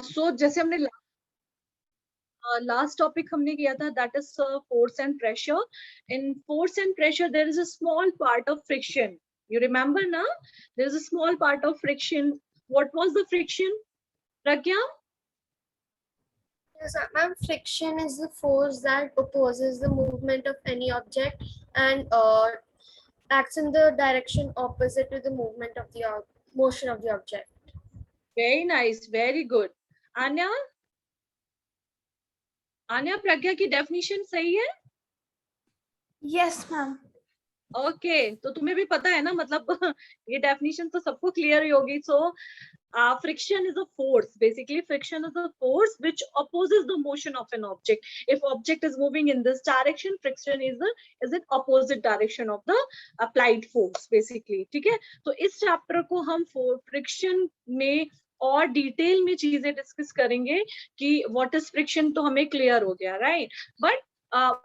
सो जैसे हमने last topic हमने किया था, that is force and pressure. In force and pressure there is a small part of friction. You remember na? There is a small part of friction. What was the friction, Pragya? Yes, ma'am. Friction is the force that opposes the movement of any object and acts in the direction opposite to the movement of the motion of the object. Very nice, very good. Anya? Anya, Pragya की definition सही है? Yes, ma'am. Okay तो तुम्हें भी पता है ना, मतलब ये डेफिनेशन तो सबको क्लियर ही होगी. सो friction is a force. Basically, friction is a force which opposes the motion of an object. If object is moving in this direction, friction is an opposite direction of the applied force. Basically, ठीक है. तो इस chapter को हम friction में और detail में चीजें डिस्कस करेंगे कि व्हाट इज फ्रिक्शन, तो हमें क्लियर हो गया, right. But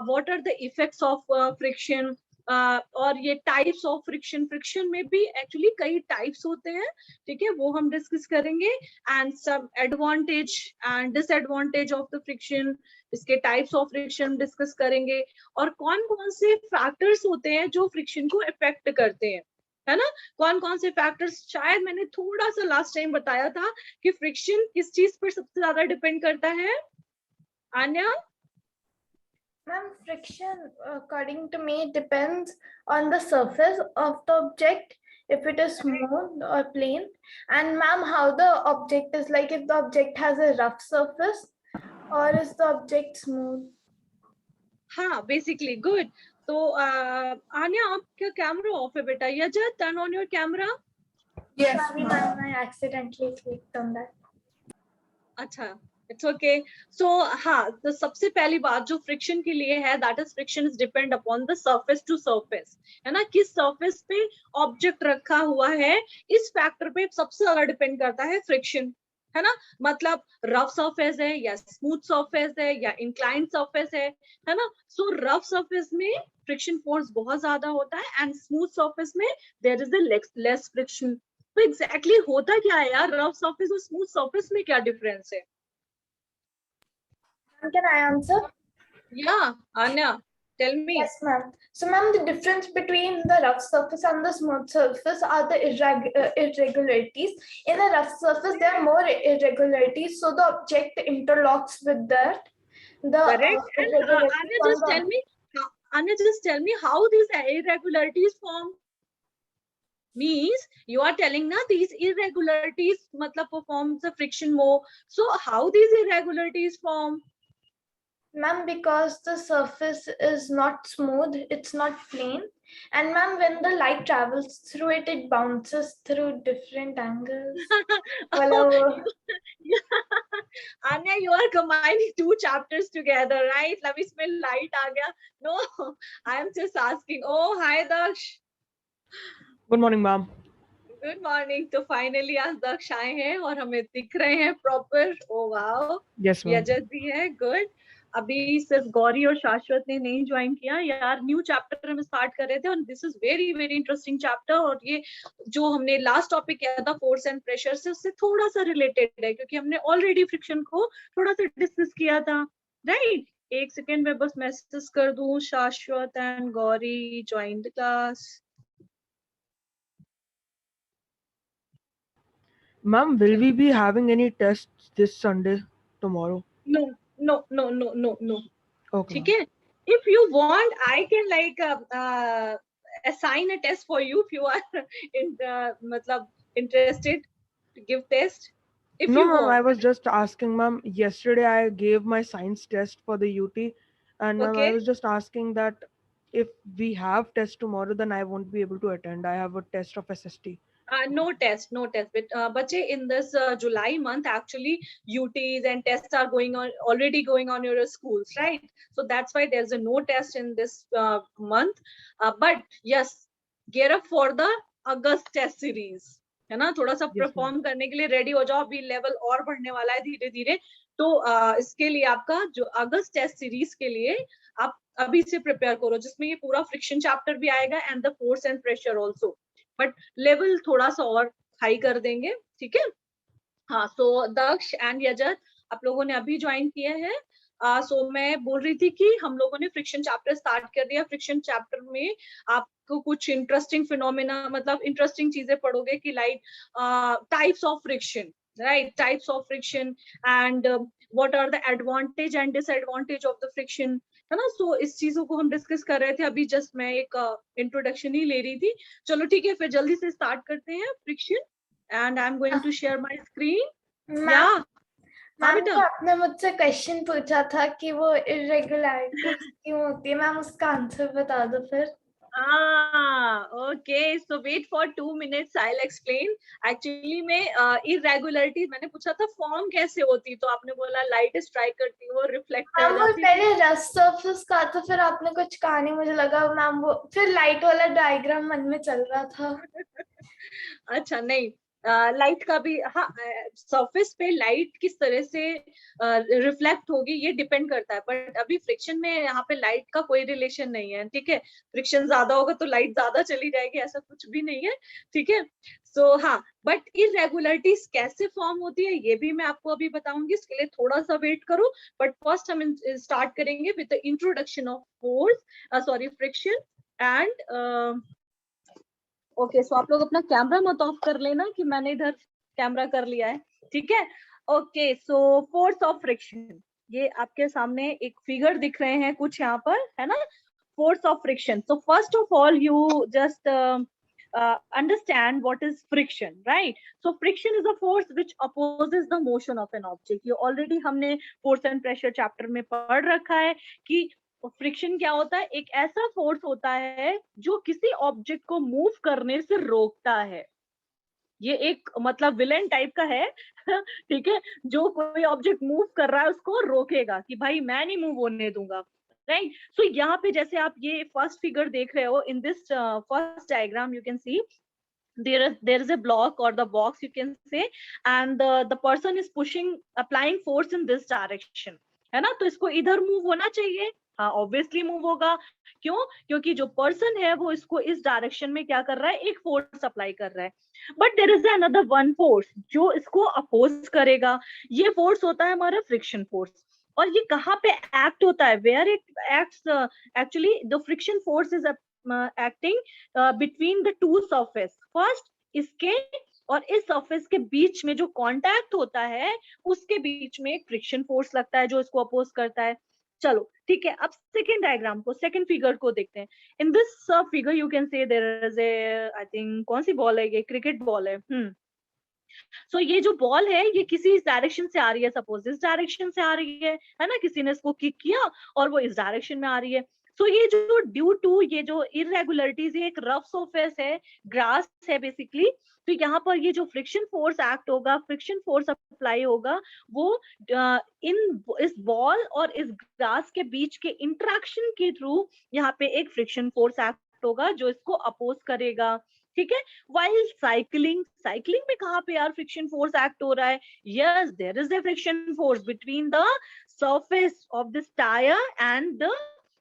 what are the effects of friction, और ये टाइप्स ऑफ फ्रिक्शन. फ्रिक्शन में भी एक्चुअली कई टाइप्स होते हैं, ठीक है, वो हम डिस्कस करेंगे. एंड सब advantage and disadvantage of the friction, इसके टाइप्स ऑफ फ्रिक्शन डिस्कस करेंगे. और कौन कौन से फैक्टर्स होते हैं जो फ्रिक्शन को इफेक्ट करते हैं, है ना. कौन कौन से फैक्टर्स, शायद मैंने थोड़ा सा लास्ट टाइम बताया था कि फ्रिक्शन किस चीज पर सबसे ज्यादा डिपेंड करता है. Anya? Ma'am, friction, according to me, depends on the surface of the object, if it is smooth or plain. And ma'am, how the object is, like if the object has a rough surface or is the object smooth? हाँ, basically good. तो आन्या, आपका camera off है बेटा. यजा, turn on your camera. Yes, sorry ma'am, I accidentally clicked on that. अच्छा, it's okay. So हाँ, तो सबसे पहली बात जो फ्रिक्शन के लिए है, that is friction is depend upon the surface to surface, है ना. किस सरफेस पे ऑब्जेक्ट रखा हुआ है, इस फैक्टर पे सबसे ज्यादा डिपेंड करता है फ्रिक्शन, है ना. मतलब रफ सरफेस है या स्मूथ सरफेस है या इंक्लाइंड सरफेस है ना. सो रफ सरफेस में फ्रिक्शन फोर्स बहुत ज्यादा होता है एंड स्मूथ सरफेस में there is a less friction. तो एग्जैक्टली होता क्या है यार, रफ सरफेस और स्मूथ सरफेस में क्या डिफरेंस है? Can I answer? Yeah, Anya, tell me. Yes, ma'am. So, ma'am, the difference between the rough surface and the smooth surface are the irregularities. In a rough surface, there are more irregularities, so the object interlocks with that. Correct. And Anya, just tell me, how these irregularities form. Means you are telling na these irregularities matlab performs the friction more. So how these irregularities form? Ma'am, because the surface is not smooth, it's not plain. And ma'am, when the light travels through it, it bounces through different angles. Anya, you are combining two chapters together, right? Let me smell light aa gaya. No, I am just asking. Oh, hi Daksh. Good morning, ma'am. Good morning. तो finally आज दक्ष आए हैं और हमें दिख रहे हैं proper. Oh wow. Yes, ma'am. यजत भी है. गुड. अभी सिर्फ गौरी और शाश्वत ने नहीं ज्वाइन किया यार. न्यू चैप्टर हम स्टार्ट कर रहे थे और this is very very interesting chapter. और ये जो हमने लास्ट टॉपिक किया था फोर्स एंड प्रेशर से, उससे थोड़ा सा रिलेटेड है क्योंकि हमने ऑलरेडी फ्रिक्शन को थोड़ा सा डिस्कस किया था, राइट. एक सेकेंड में बस मैसेज कर दूं, शाश्वत and Gauri join the class. Ma'am, will we be having any tests this Sunday, tomorrow? No. Okay. ठीक है. If you want, I can like assign a test for you if you are मतलब interested to give test. If No, you ma'am, want. I was just asking, ma'am. Yesterday I gave my science test for the UT, and ma'am, Okay. I was just asking that if we have test tomorrow, then I won't be able to attend. I have a test of SST. No test. But बच्चे, in this July month actually UTs and tests are already going on your schools, right? So that's why there's a no test in this month. But yes, gear up for the August test series, है ना. थोड़ा सा perform करने के लिए ready हो जाओ. अभी लेवल और बढ़ने वाला है धीरे धीरे. तो इसके लिए आपका जो अगस्त टेस्ट सीरीज के लिए आप अभी से प्रिपेयर करो, जिसमें ये पूरा फ्रिक्शन चैप्टर भी आएगा and the force and pressure also. But level थोड़ा सा और हाई कर देंगे, ठीक है. हाँ, सो दक्ष एंड यजत आप लोगों ने अभी ज्वाइन किए हैं। सो मैं बोल रही थी कि हम लोगों ने फ्रिक्शन चैप्टर स्टार्ट कर दिया। फ्रिक्शन चैप्टर में आपको कुछ इंटरेस्टिंग फिनोमेना, मतलब इंटरेस्टिंग चीजें पढ़ोगे कि like types of friction, right, types of friction and what are the advantage and disadvantage of the friction, है ना। सो इस चीजों को हम डिस्कस कर रहे थे अभी, जस्ट मैं एक इंट्रोडक्शन ही ले रही थी। चलो ठीक है, फिर जल्दी से स्टार्ट करते हैं friction and I am going to share my screen. या हाँ मैम बेटा, तो आपने मुझसे क्वेश्चन पूछा था कि वो इरेगुलरिटीज क्यों होती है, मैम उसका आंसर बता दो फिर। Okay, so wait for 2 minutes, I will explain. Actually में इरेगुलरिटी मैंने पूछा था फॉर्म कैसे होती, तो आपने बोला लाइट स्ट्राइक करती है वो रिफ्लेक्ट कर मैम वो जाती पहले रफ सरफेस का था, फिर आपने कुछ कहा नहीं, मुझे लगा मैम वो फिर लाइट वाला डायग्राम मन में चल रहा था। अच्छा नहीं, लाइट का भी, हाँ, सरफेस पे लाइट किस तरह से रिफ्लेक्ट होगी ये डिपेंड करता है, बट अभी फ्रिक्शन में यहाँ पे लाइट का कोई रिलेशन नहीं है, ठीक है। फ्रिक्शन ज्यादा होगा तो लाइट ज्यादा चली जाएगी, ऐसा कुछ भी नहीं है, ठीक है। सो हाँ, बट इरेगुलरिटीज कैसे फॉर्म होती है ये भी मैं आपको अभी बताऊंगी, इसके लिए थोड़ा सा वेट करो। बट फर्स्ट हम स्टार्ट करेंगे with the introduction of force, sorry, friction and okay. So आप लोग अपना कैमरा मत ऑफ कर लेना कि मैंने इधर कैमरा कर लिया है, ठीक है। Okay, so force of friction, ये आपके सामने एक फिगर दिख रहे हैं कुछ यहाँ पर, है ना, force of friction. So first of all you just understand what is friction, right? So friction is a force which opposes the motion of an object. ये already हमने force and pressure chapter में पढ़ रखा है कि friction क्या होता है, एक ऐसा फोर्स होता है जो किसी ऑब्जेक्ट को मूव करने से रोकता है। ये एक मतलब विलेन टाइप का है ठीक है, जो कोई ऑब्जेक्ट मूव कर रहा है उसको रोकेगा कि भाई मैं नहीं मूव होने दूंगा, राइट। सो यहाँ पे जैसे आप ये फर्स्ट फिगर देख रहे हो, in this first diagram you can see there is a block or the box you can say, and the person is pushing, applying force in this direction, है ना। तो इसको इधर मूव होना चाहिए, हाँ ऑब्वियसली मूव होगा। क्यों? क्योंकि जो पर्सन है वो इसको इस डायरेक्शन में क्या कर रहा है, एक फोर्स अप्लाई कर रहा है। But there is another one force जो इसको अपोज करेगा, ये फोर्स होता है हमारा फ्रिक्शन फोर्स। और ये कहाँ पे एक्ट होता है, where it acts, actually the friction force is acting between the two surface. First इसके और इस सरफेस के बीच में जो कांटेक्ट होता है उसके बीच में एक फ्रिक्शन फोर्स लगता है जो इसको अपोज करता है। चलो ठीक है, अब सेकेंड डायग्राम को, सेकेंड फिगर को देखते हैं। In this figure you can say there is a, I think कौन सी बॉल है ये, क्रिकेट बॉल है। सो ये जो बॉल है ये किसी इस डायरेक्शन से आ रही है, सपोज इस डायरेक्शन से आ रही है ना, किसी ने इसको किक किया और वो इस डायरेक्शन में आ रही है। सो ये जो ड्यू टू ये जो इरेगुलरिटीज, ये एक रफ सरफेस है, ग्रास है बेसिकली। तो यहाँ पर ये जो फ्रिक्शन फोर्स एक्ट होगा, फ्रिक्शन फोर्स अप्लाई होगा, वो इस बॉल और इस ग्रास के बीच के इंटरेक्शन के थ्रू यहाँ पे एक फ्रिक्शन फोर्स एक्ट होगा जो इसको अपोज करेगा, ठीक है। वाइल साइकिलिंग, साइकिलिंग में कहाँ पे यार फ्रिक्शन फोर्स एक्ट हो रहा है, yes there is a friction force between the surface of this tyre and the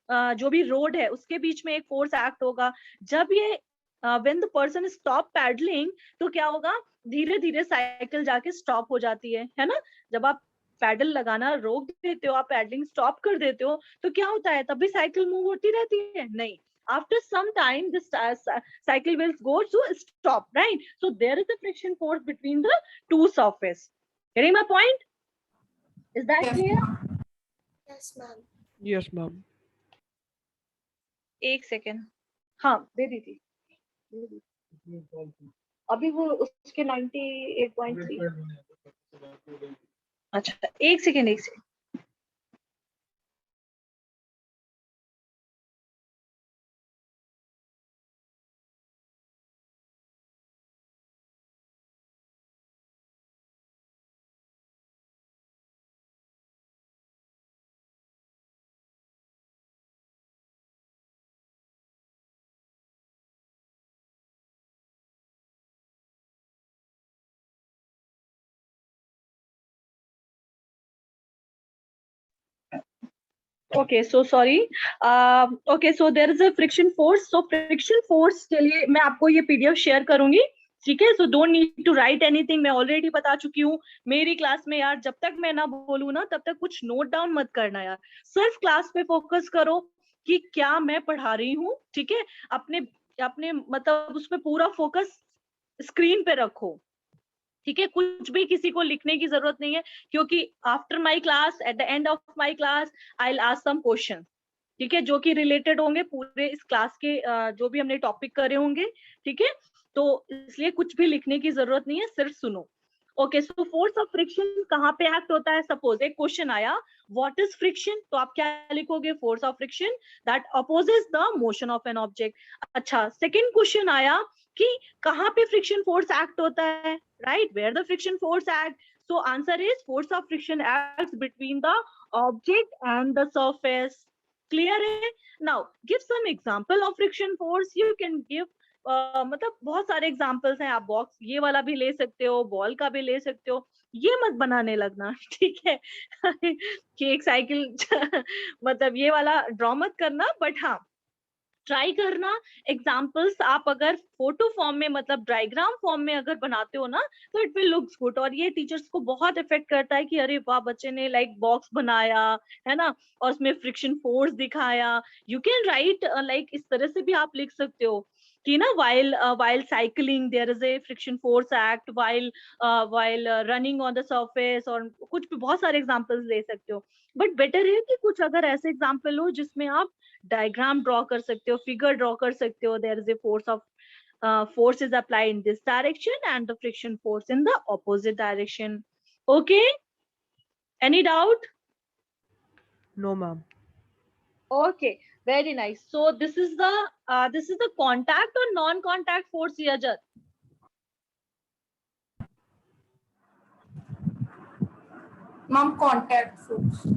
जो भी रोड है उसके बीच में एक फोर्स एक्ट होगा। जब ये when the person stop pedalling, तो क्या होगा, धीरे धीरे साइकिल जाके स्टॉप हो जाती है ना। जब आप पैडल लगाना रोक देते हो, आप पैडलिंग स्टॉप कर देते हो, तो क्या होता है, तब भी साइकिल मूव होती रहती है? नहीं, after some time this cycle will go to stop, right? So there is a friction force between the two surface. Getting my point? Is that clear? Yes ma'am. Yes, ma'am. एक second, हाँ दे दी थी अभी वो उसके 98.3। अच्छा एक second, एक second. Okay, so sorry. Okay, so there is a friction force. So friction force के लिए मैं आपको ये PDF शेयर करूंगी, ठीक है, so don't need to write anything, मैं ऑलरेडी बता चुकी हूँ। मेरी क्लास में यार जब तक मैं ना बोलूँ ना तब तक कुछ नोट डाउन मत करना यार, सिर्फ क्लास पे फोकस करो कि क्या मैं पढ़ा रही हूँ, ठीक है। अपने अपने मतलब उसमें पूरा फोकस स्क्रीन पे रखो, ठीक है। कुछ भी किसी को लिखने की जरूरत नहीं है, क्योंकि after my class, at the end of my class, I will ask some question, ठीक है, जो कि रिलेटेड होंगे पूरे इस क्लास के जो भी हमने टॉपिक करे होंगे, ठीक है। तो इसलिए कुछ भी लिखने की जरूरत नहीं है, सिर्फ सुनो। Okay, so force of friction कहाँ पे एक्ट होता है? सपोज एक क्वेश्चन आया, व्हाट इज फ्रिक्शन, तो आप क्या लिखोगे? Force of friction that opposes the motion of an object. अच्छा, सेकंड क्वेश्चन आया कि कहाँ पे फ्रिक्शन फोर्स एक्ट होता है, right, where the friction force act. So answer is force of friction acts between the object and the surface. Clear है? Now give some example of friction force. You can give मतलब बहुत सारे examples हैं, आप box ये वाला भी ले सकते हो, बॉल का भी ले सकते हो, ये मत बनाने लगना, ठीक है। कि एक साइकिल मतलब ये वाला ड्रॉ मत करना, बट हाँ ट्राई करना। एग्जाम्पल्स आप अगर फोटो फॉर्म में मतलब डायग्राम फॉर्म में अगर बनाते हो ना, तो इट विल लुक्स गुड, और ये टीचर्स को बहुत इफेक्ट करता है कि अरे वाह, बच्चे ने लाइक बॉक्स बनाया है ना, और उसमें फ्रिक्शन फोर्स दिखाया। यू कैन राइट लाइक इस तरह से भी आप लिख सकते हो कि ना, while cycling there is a friction force act, while running on the surface, और कुछ भी बहुत सारे एग्जांपल्स ले सकते हो। बट बेटर है कि कुछ अगर ऐसे एग्जांपल हो जिसमें आप डायग्राम ड्रॉ कर सकते हो, फिगर ड्रॉ कर सकते हो, there is a force is applied in this direction and the friction force in the opposite direction. Okay, any doubt? No, ma'am. Okay, very nice. So this is the contact or non-contact force here, Jat? Ma'am, contact force.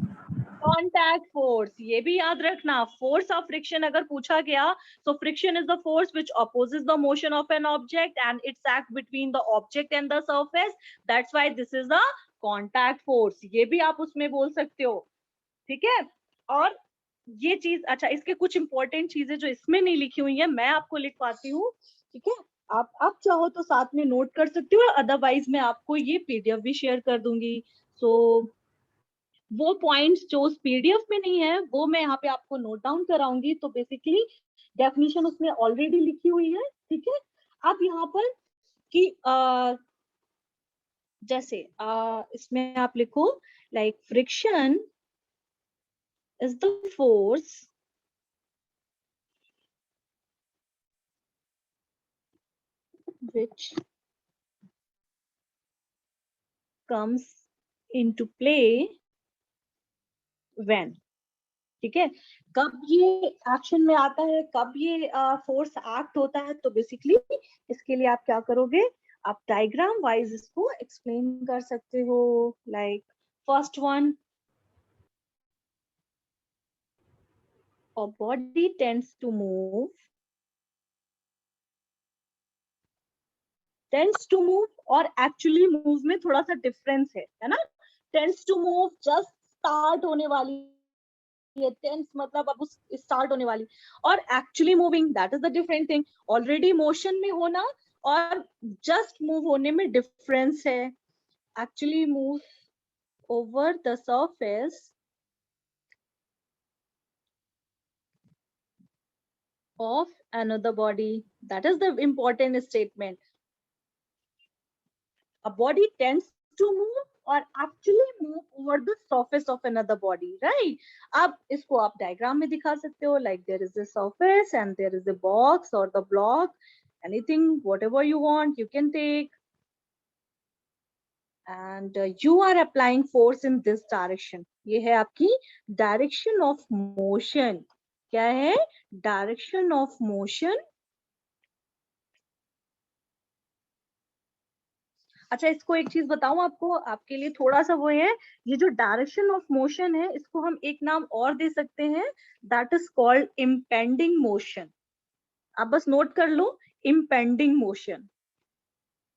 Contact force, ये भी याद रखना। Force of friction अगर पूछा गया, so friction is the force which opposes the motion of an object and its act between the object and the surface, that's why this is the contact force, ये भी आप उसमें बोल सकते हो, ठीक है। और ये चीज, अच्छा, इसके कुछ इंपॉर्टेंट चीजें जो इसमें नहीं लिखी हुई है मैं आपको लिखवाती हूँ, ठीक है। आप चाहो तो साथ में नोट कर सकते हो, अदरवाइज मैं आपको ये पीडीएफ भी शेयर कर दूंगी। सो वो पॉइंट्स जो उस पीडीएफ में नहीं है वो मैं यहाँ पे आपको नोट डाउन कराऊंगी। तो बेसिकली डेफिनेशन उसमें ऑलरेडी लिखी हुई है, ठीक है। अब यहाँ पर कि जैसे इसमें आप लिखो like friction is the force which comes into play when, ठीक है। कब ये एक्शन में आता है, कब ये फोर्स एक्ट होता है, तो बेसिकली इसके लिए आप क्या करोगे, आप डायग्राम वाइज इसको एक्सप्लेन कर सकते हो। Like first one, a body tends to move और एक्चुअली मूव में थोड़ा सा डिफरेंस है ना। Tends to move just start होने वाली, ये टेंस मतलब अब उस स्टार्ट होने वाली, और actually moving that is the different thing. Already motion में होना और जस्ट मूव होने में डिफरेंस है। Actually move over the surface of another body, that is the important statement. A body tends to move or actually move over the surface of another body, right? अब इसको आप diagram में दिखा सकते हो, like there is a surface and there is a box or the block, anything whatever you want you can take, and you are applying force in this direction. ये है आपकी direction of motion। क्या है? Direction of motion. अच्छा, इसको एक चीज बताऊं आपको, आपके लिए थोड़ा सा वो है, ये जो डायरेक्शन ऑफ मोशन है इसको हम एक नाम और दे सकते हैं, that is called impending motion. आप बस नोट कर लो, इम्पेंडिंग मोशन,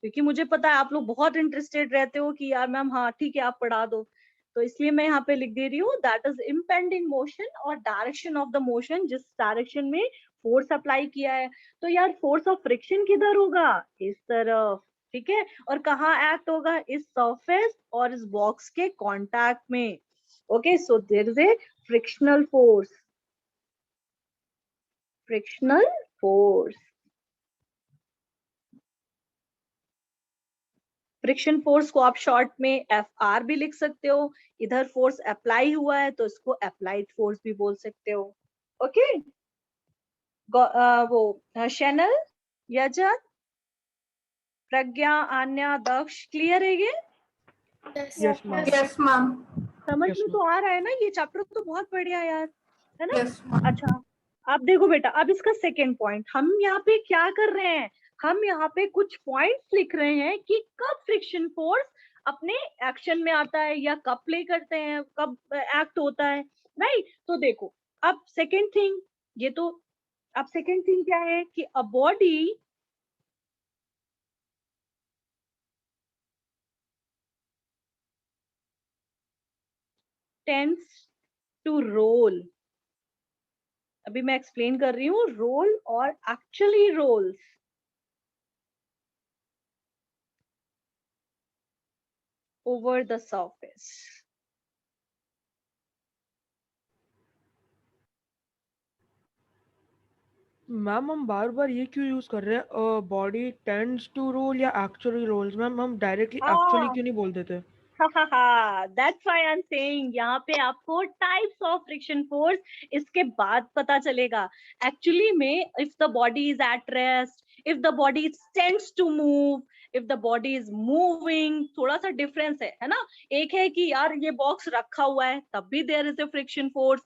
क्योंकि मुझे पता है आप लोग बहुत इंटरेस्टेड रहते हो कि यार मैम हाँ ठीक है आप पढ़ा दो, तो इसलिए मैं यहाँ पे लिख दे रही हूँ दैट इज इम्पेंडिंग मोशन और डायरेक्शन ऑफ द मोशन, जिस डायरेक्शन में फोर्स अप्लाई किया है, तो यार फोर्स ऑफ फ्रिक्शन किधर होगा, इस तरफ, ठीक है, और कहाँ एक्ट होगा, इस सरफेस और इस बॉक्स के कांटेक्ट में। Okay, so there is a frictional force, frictional force. Friction force को आप शॉर्ट में FR भी लिख सकते हो, इधर फोर्स अप्लाई हुआ है तो इसको अप्लाइड फोर्स भी बोल सकते हो। ओके, वो शैनल, यजन, प्रज्ञा, आन्या, दक्ष, क्लियर है ये? Yes, ma'am. Yes, ma'am. समझ Yes, में ma'am. तो आ रहा है ना, ये चैप्टर तो बहुत बढ़िया यार, है ना? Yes, ma'am. अच्छा, अब देखो बेटा, अब इसका सेकेंड पॉइंट, हम यहाँ पे क्या कर रहे हैं, हम यहाँ पे कुछ पॉइंट्स लिख रहे हैं कि कब फ्रिक्शन फोर्स अपने एक्शन में आता है या कब प्ले करते हैं, कब एक्ट होता है, राइट? तो देखो, अब सेकेंड थिंग, ये तो, अब सेकेंड थिंग क्या है कि a body tends to roll, अभी मैं एक्सप्लेन कर रही हूँ, रोल और actually rolls over the surface. Ma'am हम बार बार ये क्यों यूज कर रहे हैं, बॉडी टेंड्स टू रोल या एक्चुअली रोल्स? मैम हम डायरेक्टली एक्चुअली क्यों नहीं बोल देते? That's why I'm saying यहाँ पे आपको types of friction force इसके बाद पता चलेगा। Actually में if the body is at rest, if the body tends to move, if the body is moving, थोड़ा सा difference है ना? एक है कि यार ये box रखा हुआ है तब भी there is a friction force,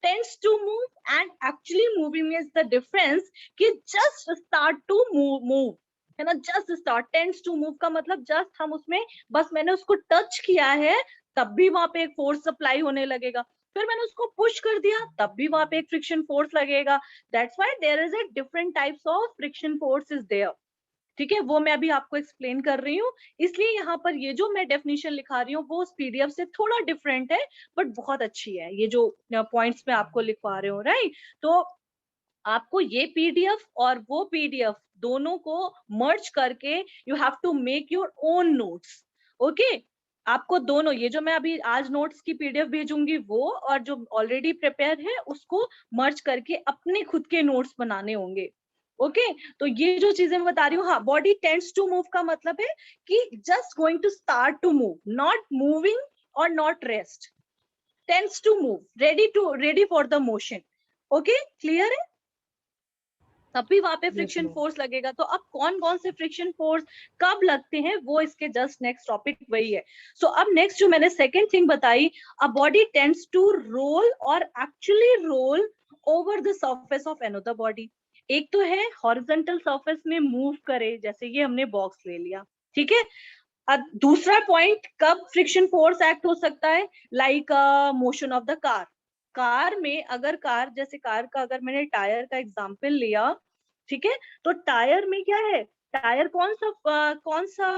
tends to move and actually moving is the difference कि just start to move है ना, just start, tends to move का मतलब just हम उसमें बस मैंने उसको टच किया है तब भी वहां पे एक फोर्स अप्लाई होने लगेगा, फिर मैंने उसको पुश कर दिया तब भी वहां पे एक फ्रिक्शन फोर्स लगेगा। That's why there is a different types of friction force is there, ठीक है, वो मैं अभी आपको एक्सप्लेन कर रही हूँ। इसलिए यहाँ पर ये जो मैं डेफिनेशन लिखा रही हूँ वो उस PDF से थोड़ा डिफरेंट है, बट बहुत अच्छी है ये जो पॉइंट्स में आपको लिखवा रहे हो, राइट? तो आपको ये PDF और वो PDF दोनों को मर्ज करके you have to make your own notes. Okay, आपको दोनों, ये जो मैं अभी आज नोट्स की PDF भेजूंगी वो और जो ऑलरेडी प्रिपेयर है उसको मर्ज करके अपने खुद के नोट्स बनाने होंगे। ओके, तो ये जो चीजें मैं बता रही हूँ, हाँ, बॉडी टेंड्स टू मूव का मतलब है कि just going to start to move, not moving और not rest, tends to move, ready for the motion. Okay, clear है? तब भी वहां पे फ्रिक्शन ma'am. फोर्स लगेगा। तो अब कौन कौन से फ्रिक्शन फोर्स कब लगते हैं वो इसके जस्ट नेक्स्ट टॉपिक वही है। सो अब नेक्स्ट जो मैंने सेकंड थिंग बताई, a body tends to roll और actually roll over the surface of another body. एक तो है हॉरिजॉन्टल सरफेस में मूव करे, जैसे ये हमने बॉक्स ले लिया, ठीक है। अब दूसरा पॉइंट कब फ्रिक्शन फोर्स एक्ट हो सकता है, like motion of the car. Car में अगर कार, जैसे कार का अगर मैंने टायर का एग्जांपल लिया, ठीक है, तो टायर में क्या है, टायर कौन सा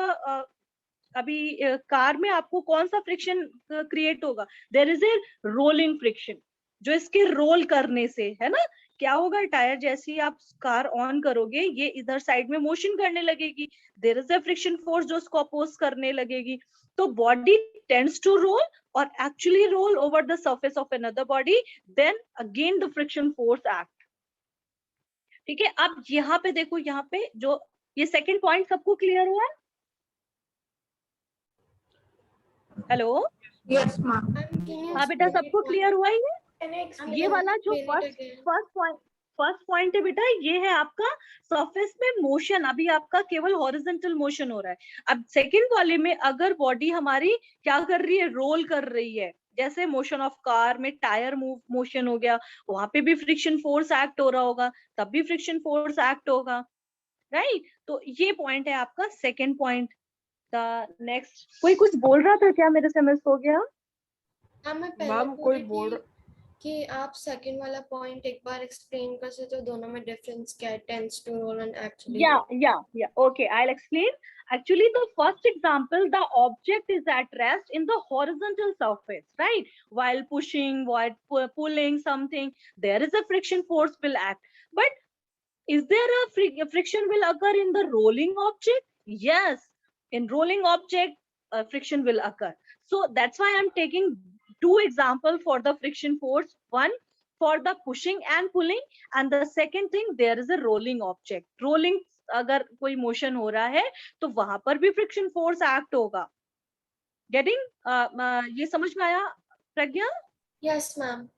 अभी कार में आपको कौन सा फ्रिक्शन क्रिएट होगा, there is a rolling friction, जो इसके रोल करने से है ना, क्या होगा, टायर जैसे ही आप कार ऑन करोगे ये इधर साइड में मोशन करने लगेगी, there is a friction force जो उसको अपोज करने लगेगी। तो बॉडी टेंड्स टू रोल और actually roll over the surface of another body, then again the friction force act, ठीक है। अब यहाँ पे देखो, यहाँ पे जो ये सेकंड पॉइंट सबको क्लियर हुआ है? Hello, Yes, ma'am. हाँ बेटा, सबको क्लियर हुआ है ये? Can you explain ये वाला जो it again? फर्स्ट पॉइंट है बेटा, ये है आपका सरफेस में मोशन, अभी आपका केवल हॉरिजॉन्टल मोशन हो रहा है। अब सेकंड वाले में अगर बॉडी हमारी क्या कर रही है, रोल कर रही है, जैसे मोशन ऑफ कार में टायर मोशन हो गया, वहां पे भी फ्रिक्शन फोर्स एक्ट हो रहा होगा, तब भी फ्रिक्शन फोर्स एक्ट होगा, राइट? तो ये पॉइंट है आपका सेकंड पॉइंट। नेक्स्ट, कोई कुछ बोल रहा था क्या, मेरे से मिस हो गया? हाँ, मैं पहले मैम बोल कोई रही बोल थी कि आप सेकंड वाला पॉइंट एक बार एक्सप्लेन कर सकते हो, दोनों में डिफरेंस क्या है, tends to roll and actually Yeah. Okay, I'll explain. Actually, the first example, the object is at rest in the horizontal surface, right? While pushing, while pulling something, there is a friction force will act. But Is there a friction will occur in the rolling object? Yes, in rolling object, friction will occur. So that's why I'm taking two examples for the friction force. One for the pushing and pulling, and the second thing, there is a rolling object. Rolling अगर कोई motion हो रहा है तो वहां पर भी friction force act होगा. Getting ये समझ में आया प्रज्ञा? Yes, ma'am.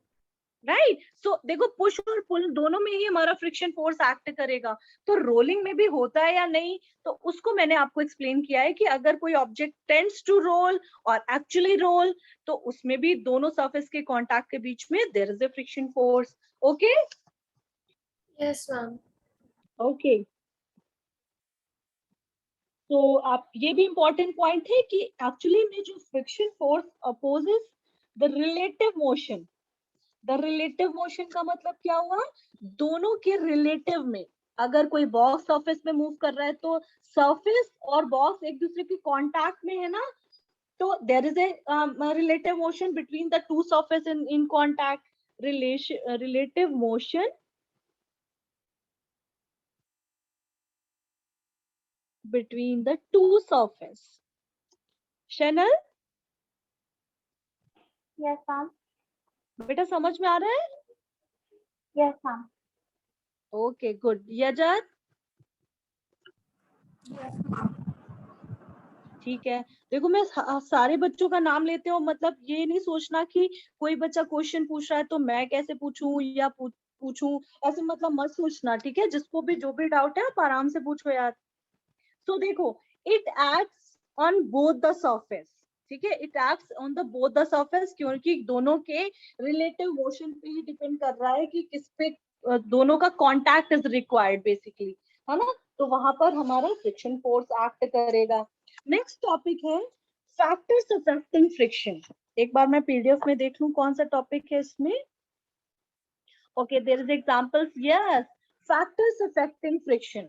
राइट सो देखो पुश और पुल दोनों में ही हमारा फ्रिक्शन फोर्स एक्ट करेगा. तो रोलिंग में भी होता है या नहीं, तो उसको मैंने आपको एक्सप्लेन किया है कि अगर कोई ऑब्जेक्ट टेंड्स टू रोल और एक्चुअली रोल, तो उसमें भी दोनों सरफेस के कांटेक्ट के बीच में there is a friction force. Okay Yes, ma'am. Okay. तो आप ये भी इंपॉर्टेंट पॉइंट है कि एक्चुअली में जो friction force opposes the relative motion. The relative motion का मतलब क्या हुआ, दोनों के रिलेटिव में. अगर कोई बॉक्स सरफेस में मूव कर रहा है तो सरफेस और बॉक्स एक दूसरे के कांटेक्ट में है ना, तो there is a relative motion between the two surface in contact. Relative motion between the two surface. Shanal, Yes, ma'am. बेटा समझ में आ रहा है? Yes, ma'am. Okay good. Yajat Yes, ma'am. ठीक है. देखो मैं सारे बच्चों का नाम लेते हो, मतलब ये नहीं सोचना कि कोई बच्चा क्वेश्चन पूछ रहा है तो मैं कैसे पूछूं या पूछूं, ऐसे मतलब मत सोचना. ठीक है, जिसको भी जो भी डाउट है आप आराम से पूछो यार. तो देखो it acts on both the surface. ठीक है, it acts on the both the surface, क्योंकि दोनों के रिलेटिव मोशन पे ही डिपेंड कर रहा है कि किस पे दोनों का कांटेक्ट इज रिक्वायर्ड बेसिकली, है ना. तो वहां पर हमारा फ्रिक्शन फोर्स एक्ट करेगा. नेक्स्ट टॉपिक है फैक्टर्स अफेक्टिंग फ्रिक्शन. एक बार मैं पीडीएफ में देख लूं कौन सा टॉपिक है इसमें. Okay there is examples. Yes, factors affecting friction.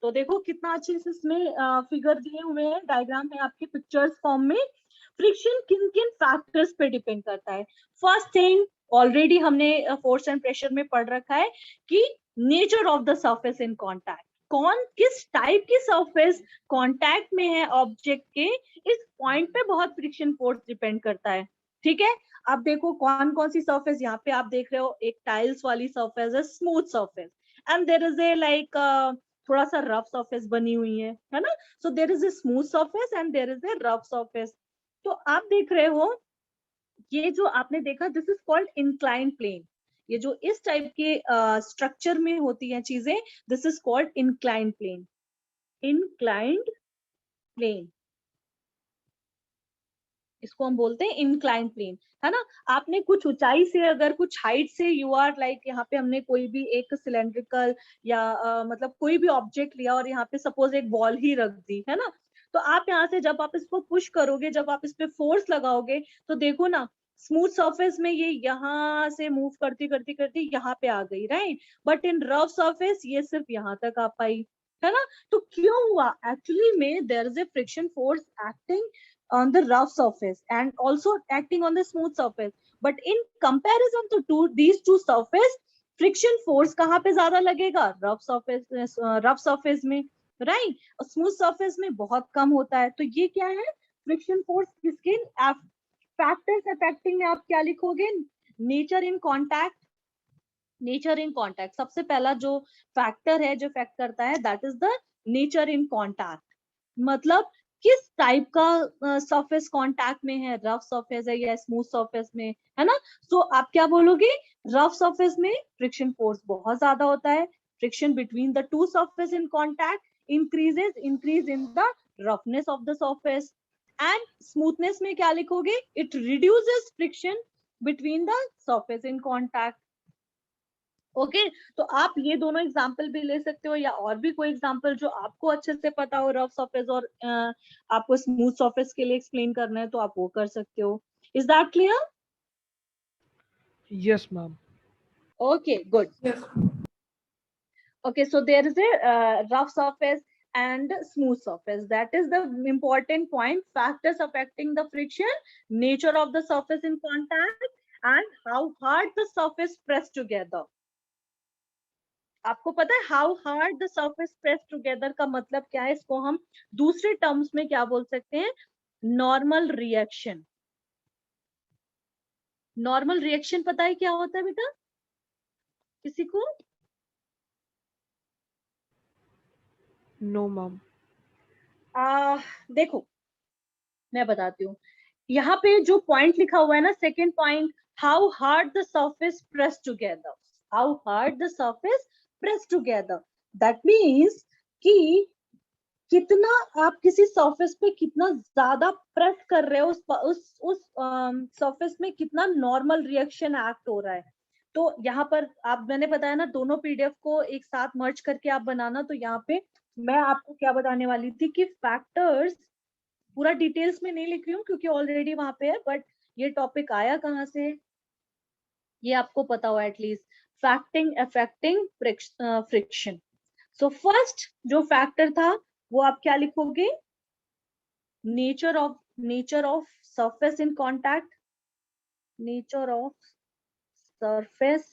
तो देखो कितना अच्छे से इसमें फिगर दिए हुए हैं, डायग्राम है आपके पिक्चर्स फॉर्म में. फ्रिक्शन किन किन फैक्टर्स पे डिपेंड करता है. फर्स्ट थिंग ऑलरेडी हमने फोर्स एंड प्रेशर में पढ़ रखा है कि nature of the surface in contact. कौन किस टाइप की सरफेस कांटेक्ट में है ऑब्जेक्ट के, इस पॉइंट पे बहुत फ्रिक्शन फोर्स डिपेंड करता है. ठीक है, अब देखो कौन कौन सी सरफेस यहाँ पे आप देख रहे हो. एक टाइल्स वाली सरफेस है, smooth surface, and there is a like थोड़ा सा रफ सरफेस बनी हुई है ना. So there is a smooth surface and there is a rough surface. तो आप देख रहे हो ये जो आपने देखा, this is called inclined plane. ये जो इस टाइप के स्ट्रक्चर में होती हैं चीजें, this is called inclined plane. Inclined plane इसको हम बोलते हैं इंक्लाइंड प्लेन, है ना. आपने कुछ ऊंचाई से, अगर कुछ हाइट से यू आर लाइक, यहाँ पे हमने कोई भी एक सिलेंड्रिकल या मतलब कोई भी ऑब्जेक्ट लिया और यहाँ पे सपोज एक बॉल ही रख दी, है ना. तो आप यहाँ से जब आप इसको पुश करोगे, जब आप इस पे फोर्स लगाओगे, तो देखो ना स्मूथ सरफेस में ये यहाँ से मूव करती करती करती यहाँ पे आ गई, right. But in rough surface ये सिर्फ यहाँ तक आ पाई, है ना. तो क्यों हुआ, एक्चुअली में there is a friction force acting on the rough surface and also acting on the smooth surface, but in comparison to these two surface, friction force कहाँ पे ज्यादा लगेगा, rough surface में, right. और smooth surface में बहुत कम होता है. तो ये क्या है, friction force किसके factors affecting में आप क्या लिखोगे, nature in contact. Nature in contact सबसे पहला जो फैक्टर है जो इफेक्ट करता है, that is the nature in contact. मतलब किस टाइप का सरफेस कांटेक्ट में है, रफ सरफेस है या स्मूथ सरफेस में, है ना. सो आप क्या बोलोगे, रफ सरफेस में फ्रिक्शन फोर्स बहुत ज्यादा होता है. Friction between the two surface in contact increase in the roughness of the surface. And smoothness में क्या लिखोगे, it reduces friction between the surface in contact. Okay तो आप ये दोनों एग्जाम्पल भी ले सकते हो, या और भी कोई एग्जाम्पल जो आपको अच्छे से पता हो रफ सरफेस और आपको स्मूथ सरफेस के लिए एक्सप्लेन करना है तो आप वो कर सकते हो. Is that clear? Yes, ma'am. Okay good. Yes. Okay, so there is a rough surface and smooth surface. That is the important point. Factors affecting the friction, nature of the surface in contact, and how hard the surface press together. आपको पता है how hard the surface press together का मतलब क्या है? इसको हम दूसरे टर्म्स में क्या बोल सकते हैं? Normal reaction. नॉर्मल रिएक्शन पता है क्या होता है बेटा किसी को? No ma'am. देखो मैं बताती हूँ। यहाँ पे जो पॉइंट लिखा हुआ है ना, second point, how hard the surface press together, how hard the surface press together, that means कि कितना आप किसी सरफेस पे कितना ज्यादा प्रेस कर रहे हो, उस सरफेस में कितना नॉर्मल रिएक्शन एक्ट हो रहा है। तो यहाँ पर आप, मैंने बताया ना, दोनों पीडीएफ को एक साथ मर्ज करके आप बनाना। तो यहाँ पे मैं आपको क्या बताने वाली थी कि फैक्टर्स, पूरा डिटेल्स में नहीं लिख रही हूँ क्योंकि ऑलरेडी वहां पे है, बट ये टॉपिक आया कहाँ से ये आपको पता हो एटलीस्ट। फैक्टिंग, अफेक्टिंग, फ्रिक्शन। सो फर्स्ट जो फैक्टर था वो आप क्या लिखोगे? Nature of surface in contact, nature of surface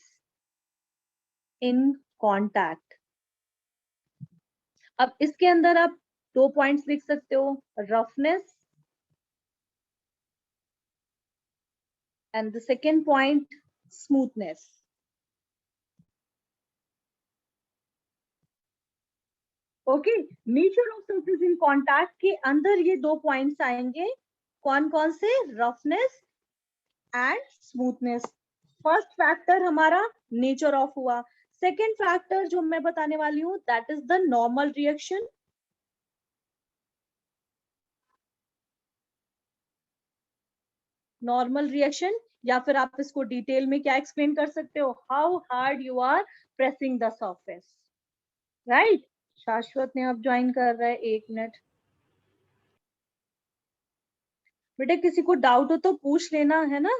in contact. अब इसके अंदर आप 2 पॉइंट्स लिख सकते हो, roughness and the second point smoothness. Okay, nature of surface in contact के अंदर ये 2 पॉइंट्स आएंगे, कौन कौन से? Roughness and smoothness. First factor हमारा नेचर ऑफ हुआ। सेकेंड फैक्टर जो मैं बताने वाली हूँ that is the normal reaction. Normal reaction, या फिर आप इसको डिटेल में क्या एक्सप्लेन कर सकते हो? How hard you are pressing the surface, right? Shashwat ने अब ज्वाइन कर रहा है, 1 मिनट। बेटे किसी को डाउट हो तो पूछ लेना, है ना?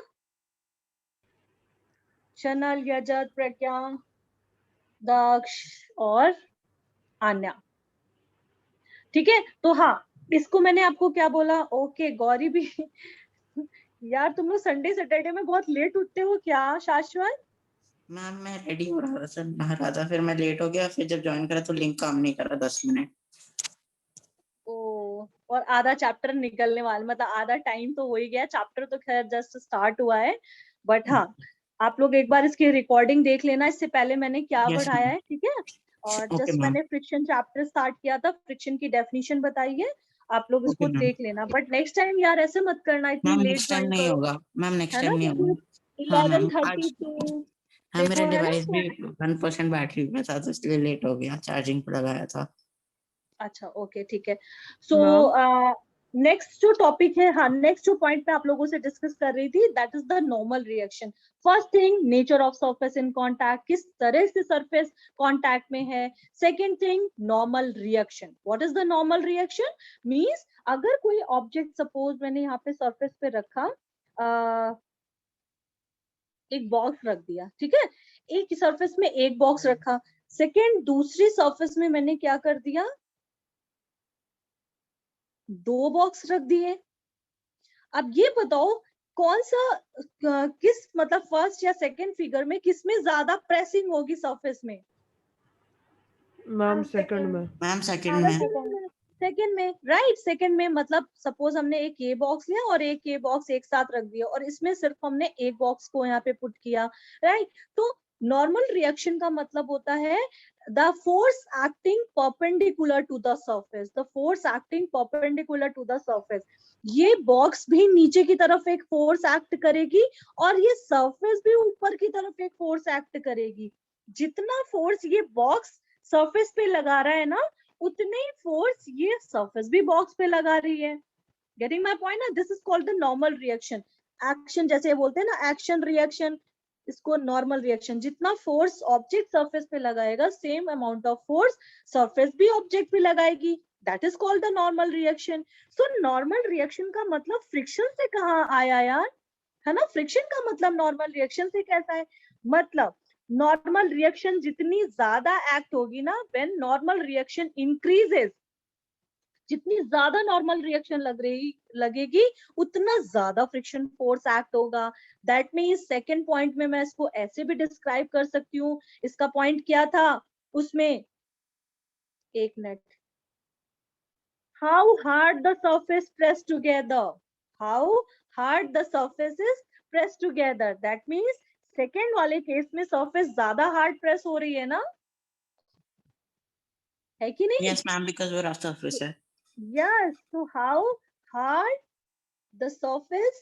शनल, यजत, प्रज्ञा, दक्ष और आन्या, ठीक है? तो हाँ, इसको मैंने आपको क्या बोला? ओके, गौरी भी यार तुम लोग संडे सैटरडे में बहुत लेट उठते हो क्या शाश्वत? मैम मैं रेडी हो रहा था सर, नहा रहा था, फिर मैं लेट हो गया, फिर जब ज्वाइन करा तो लिंक काम नहीं कर रहा 10 मिनट। ओ, और आधा चैप्टर निकलने वाला, मतलब आधा टाइम तो हो ही गया, चैप्टर तो खैर जस्ट स्टार्ट हुआ है। बट हाँ, आप लोग एक बार इसकी रिकॉर्डिंग देख लेना, इससे पहले मैंने क्या Yes, पढ़ाया है, ठीक है? और ओके जस्ट मैम। मैंने फ्रिक्शन चैप्टर स्टार्ट किया था, फ्रिक्शन की डेफिनेशन बताई है, आप लोग इसको ओके मैम। देख लेना। बट नेक्स्ट टाइम यार ऐसे मत करना, इतनी ma'am late next time join नहीं करो, होगा, मैम नेक्स्ट है टाइम ना? नहीं क्योंकि होगा। हाँ मैम, 11:30 आज टू, हाँ मेरा देखो है ना? डिवाइस भी 1% बैटरी पे था तो इसलिए लेट हो गया, चार्जिंग पे लगाया था। अच्छा, ओके, ठीक है। सो मैम नेक्स्ट जो टॉपिक है, हाँ, नेक्स्ट जो पॉइंट मैं आप लोगों से डिस्कस कर रही थी that is the normal reaction. First thing, nature of surface in contact, किस तरह से सरफेस कांटेक्ट में है। Second thing, normal reaction. What is the normal reaction? Means अगर कोई ऑब्जेक्ट, सपोज मैंने यहाँ पे सरफेस पे रखा, एक बॉक्स रख दिया, ठीक है? एक सरफेस में एक बॉक्स रखा, सेकेंड दूसरी सरफेस में मैंने क्या कर दिया? 2 बॉक्स रख दिए। अब ये बताओ कौन सा, किस, मतलब फर्स्ट या सेकंड फिगर में किस में ज्यादा प्रेसिंग होगी सरफेस में? मैम सेकंड में। मैम सेकंड में। सेकंड में, राइट? सेकंड में, मतलब सपोज हमने एक ये बॉक्स लिया और एक ये बॉक्स एक साथ रख दिया, और इसमें सिर्फ हमने एक बॉक्स को यहाँ पे पुट किया, राइट? तो नॉर्मल रिएक्शन का मतलब होता है the force acting perpendicular to the surface, the force acting perpendicular to the surface. ये बॉक्स भी नीचे की तरफ एक फोर्स एक्ट करेगी और ये सरफेस भी ऊपर की तरफ एक फोर्स एक्ट करेगी। जितना फोर्स ये बॉक्स सरफेस पे लगा रहा है ना, उतने ही फोर्स ये सरफेस भी बॉक्स पे लगा रही है। गेटिंग माय पॉइंट ना? This is called the normal reaction. Action जैसे बोलते हैं ना, एक्शन रिएक्शन, इसको नॉर्मल रिएक्शन। जितना फोर्स ऑब्जेक्ट सरफेस पे लगाएगा, same amount of force surface भी ऑब्जेक्ट पे लगाएगी, that is called the normal reaction. So normal reaction का मतलब फ्रिक्शन से कहाँ आया यार, है ना? फ्रिक्शन का मतलब नॉर्मल रिएक्शन से कैसा है? मतलब नॉर्मल रिएक्शन जितनी ज्यादा एक्ट होगी ना, व्हेन नॉर्मल रिएक्शन इंक्रीजेस, जितनी ज्यादा नॉर्मल रिएक्शन लगेगी उतना ज्यादा फ्रिक्शन फोर्स एक्ट होगा। दैट मीन्स सेकेंड पॉइंट में मैं इसको ऐसे भी डिस्क्राइब कर सकती हूँ। इसका पॉइंट क्या था? उसमें एक minute, how hard the surface press together, how hard the surface is press together, that means second वाले केस में सरफेस ज्यादा हार्ड प्रेस हो रही है ना, है कि नहीं? Yes, ma'am, because वो rough surface है. Yes, so how hard the surface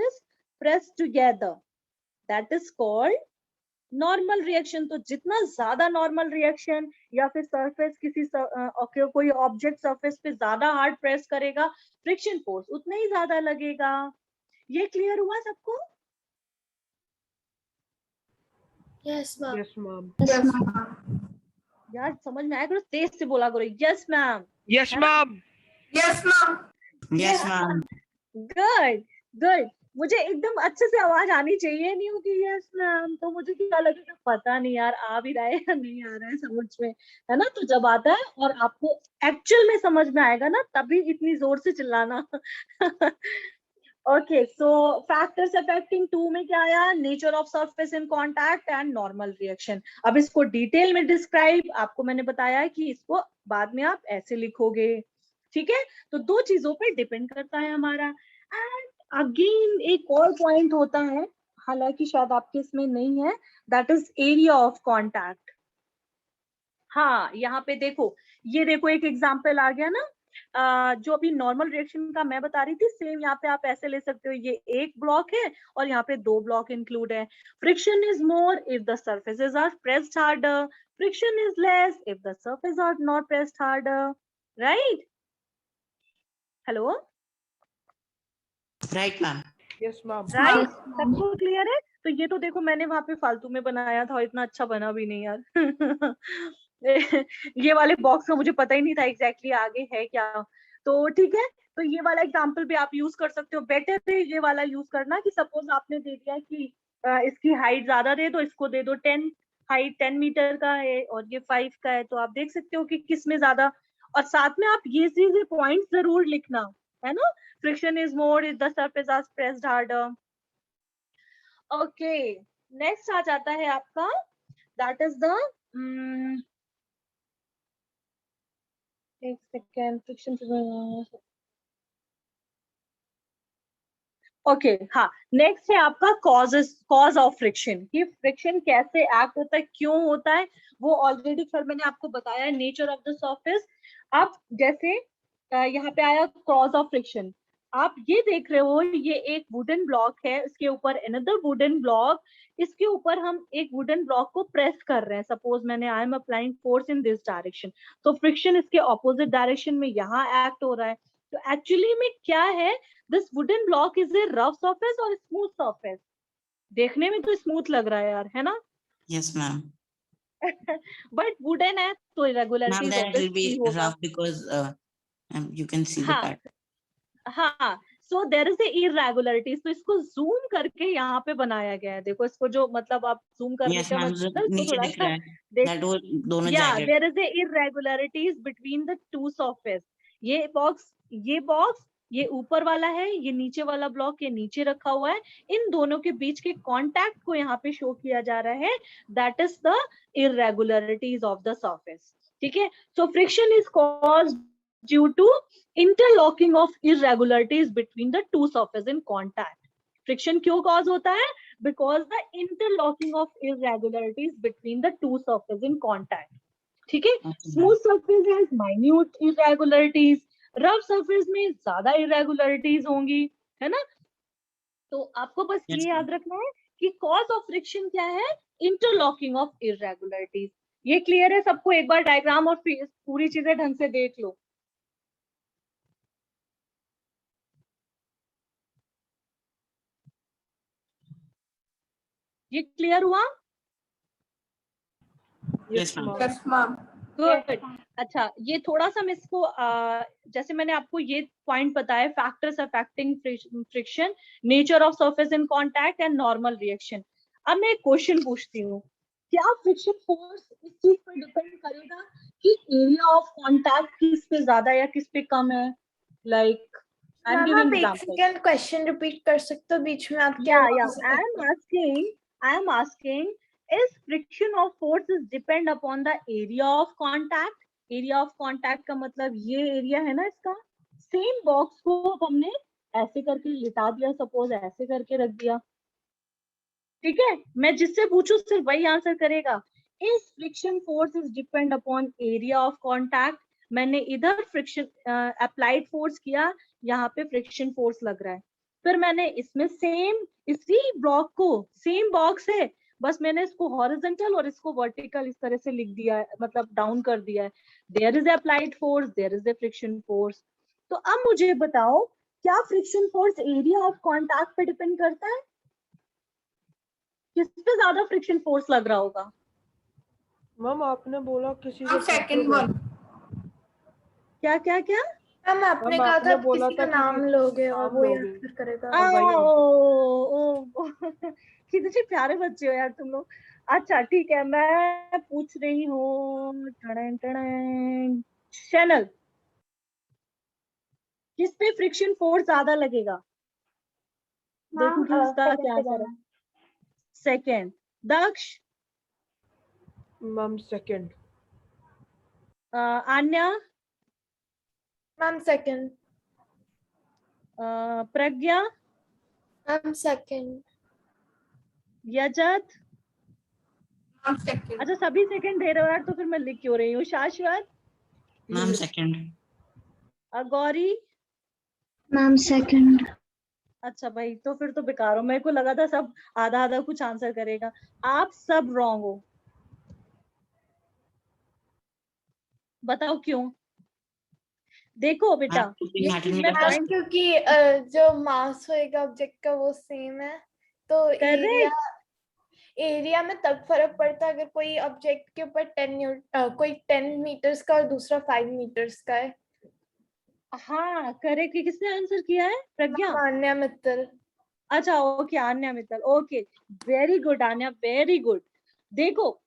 is pressed together, that is called normal reaction. तो जितना ज्यादा नॉर्मल रिएक्शन या फिर सरफेस किसी कोई ऑब्जेक्ट सरफेस पे ज्यादा हार्ड प्रेस करेगा, फ्रिक्शन फोर्स उतना ही ज्यादा लगेगा। ये क्लियर हुआ सबको? Yes, ma'am. Yes, ma'am. Yes, ma'am. यार समझ में आया करो, तेज से बोला करो, yes ma'am. Yes, ma'am. Yes, ma'am. Yes, ma'am. Good good, मुझे एकदम अच्छे से आवाज आनी चाहिए, नहीं होगी यस मैम तो मुझे क्या लगेगा पता नहीं यार आ भी रहा है या नहीं आ रहा है समझ में, है ना? तो जब आता है और आपको एक्चुअल में समझ में आएगा ना, तभी इतनी जोर से चिल्लाना। ओके, सो फैक्टर्स अफेक्टिंग 2 में क्या आया? Nature of surface in contact and normal reaction. अब इसको डिटेल में डिस्क्राइब आपको मैंने बताया कि इसको बाद में आप ऐसे लिखोगे, ठीक है? तो दो चीजों पे डिपेंड करता है हमारा। एंड अगेन एक और पॉइंट होता है, हालांकि शायद आपके इसमें नहीं है, that is area of contact. हाँ, यहाँ पे देखो, ये देखो एक एग्जांपल आ गया ना, जो अभी नॉर्मल रिएक्शन का मैं बता रही थी, सेम यहाँ पे आप ऐसे ले सकते हो, ये एक ब्लॉक है और यहाँ पे दो ब्लॉक इंक्लूड है। Friction is more if the surfaces are pressed harder, friction is less if the surface are not pressed harder, right? Hello, Right, ma'am. Yes, ma'am. Right? सबको क्लियर है? तो ये तो देखो मैंने वहां पे फालतू में बनाया था, इतना अच्छा बना भी नहीं यार। ये वाले बॉक्स में मुझे पता ही नहीं था एग्जैक्टली आगे है क्या। तो ठीक है, तो ये वाला एग्जांपल भी आप यूज कर सकते हो। बेटर है ये वाला यूज करना कि सपोज आपने दे दिया कि इसकी हाइट ज्यादा दे दो, इसको दे दो 10, हाइट 10 मीटर का है और ये 5 का है, तो आप देख सकते हो कि किस में ज्यादा। और साथ में आप ये चीजें पॉइंट जरूर लिखना, है ना? Friction is more if the surface are pressed harder. Okay, next आ जाता है आपका, दैट इज द एक सेकेंड, फ्रिक्शन। ओके, हाँ, नेक्स्ट है आपका कॉज ऑफ फ्रिक्शन, कि फ्रिक्शन कैसे एक्ट होता है, क्यों होता है, वो ऑलरेडी फिर मैंने आपको बताया, नेचर ऑफ द सरफेस। अब जैसे यहाँ पे आया कॉज ऑफ फ्रिक्शन, आप ये देख रहे हो, ये एक वुडन ब्लॉक है, इसके ऊपर अनदर वुडन ब्लॉक, इसके ऊपर हम एक वुडन ब्लॉक को प्रेस कर रहे हैं। सपोज मैंने I am applying force in this direction, तो फ्रिक्शन इसके ऑपोजिट डायरेक्शन में यहाँ एक्ट हो रहा है। तो एक्चुअली में क्या है, this wooden block is a rough surface और स्मूथ सरफेस? देखने में तो स्मूथ लग रहा है यार, है ना? Yes, ma'am. बट वुडन है तो Ma'am, irregularities then it will obviously be होगा। rough because you can see the हाँ pattern. हाँ, so there is a irregularities, तो इसको जूम करके यहाँ पे बनाया गया है। देखो इसको, जो मतलब आप जूम करने Yes, का ma'am. मतलब इसको नीचे थोड़ा दिख सा रहा है देख, that वो दोनों या jagged. There is a irregularities between the two surface. ये बॉक्स ये ऊपर वाला है, ये नीचे वाला ब्लॉक ये नीचे रखा हुआ है, इन दोनों के बीच के कांटेक्ट को यहाँ पे शो किया जा रहा है, that is the irregularities of the surface, ठीक है? So friction is caused due to interlocking of irregularities between the two surfaces in contact. Friction क्यों cause होता है? Because the interlocking of irregularities between the two surfaces in contact. ठीक है? Okay, ma'am. Smooth surface has minute irregularities, rough surface में ज्यादा irregularities होंगी, है ना? तो आपको बस Yes, ये ma'am. याद रखना है कि cause of friction क्या है? Interlocking of irregularities. ये क्लियर है सबको? एक बार डायग्राम और पूरी चीजें ढंग से देख लो। ये क्लियर हुआ? Yes, Yes, ma'am. ma'am. Yes, ma'am. Good. अच्छा, ये थोड़ा सा मैं इसको जैसे मैंने आपको ये पॉइंट बताया, factors affecting friction, nature of surface in contact and normal reaction. अब मैं एक क्वेश्चन पूछती हूँ, क्या फ्रिक्शन फोर्स इस चीज पर डिपेंड करेगा कि एरिया ऑफ कांटेक्ट किस पे ज्यादा या किस पे कम है? Like I am ma'am giving आप एक एग्जांपल। सेकेंड क्वेश्चन रिपीट कर सकते हो, बीच में आपकी Yeah, आवाज I am asking इस friction of forces depend upon the area of contact. Area of contact का मतलब ये एरिया है ना इसका। सेम बॉक्स को अब हमने ऐसे करके लिटा दिया, सपोज ऐसे करके रख दिया, ठीक है। मैं जिससे पूछूं सिर्फ वही आंसर करेगा। इस friction force is depend upon area of contact. मैंने इधर फ्रिक्शन अप्लाइड फोर्स किया, यहाँ पे फ्रिक्शन फोर्स लग रहा है। फिर मैंने इसमें सेम इसी ब्लॉक को, सेम बॉक्स है, बस मैंने इसको हॉरिजॉन्टल और इसको वर्टिकल इस तरह से लिख दिया है, मतलब डाउन कर दिया है। There is applied force, there is a friction force. तो अब मुझे बताओ, क्या friction force area of contact पे डिपेंड करता है? किस पे ज्यादा फ्रिक्शन फोर्स लग रहा होगा? मैम आपने बोला किसी मैम से सेकंड पूछोगे। वन। क्या क्या क्या? मैम आपने मैम कहा था आपने बोला किसी का था कि नाम लोगे और नाम वो लोगे। आंसर करेगा। वही ओ कितने प्यारे बच्चे हो यार तुम लोग। अच्छा ठीक है, मैं पूछ रही हूँ चैनल, किस पे फ्रिक्शन फोर्स ज्यादा लगेगा? देखो कि इसका क्या आंसर है। Second. Daksh? Ma'am second. Aanya? Ma'am second. Pragya? Ma'am second. Yajat? Ma'am second. अच्छा सभी सेकंड दे रहे हो यार, तो फिर मैं लिख क्यों रही हूँ। शाश्वत? Ma'am second. Gauri? Ma'am second. अच्छा भाई, तो फिर तो बेकार हो, मेरे को लगा था सब आधा आधा कुछ आंसर करेगा। आप सब रॉन्ग हो, बताओ क्यों। देखो बेटा, ये चीज मैं मैम पॉइंट क्योंकि जो मास होएगा ऑब्जेक्ट का वो सेम है, तो एरिया एरिया में तब फर्क पड़ता है अगर कोई ऑब्जेक्ट के ऊपर 10 मीटर्स का और दूसरा 5 मीटर्स का है। हाँ करेक्ट। किसने आंसर किया है? प्रज्ञा? मान्या मित्तल। अच्छा okay, Aanya Mittal, okay. Very good Aanya, very good. देखो,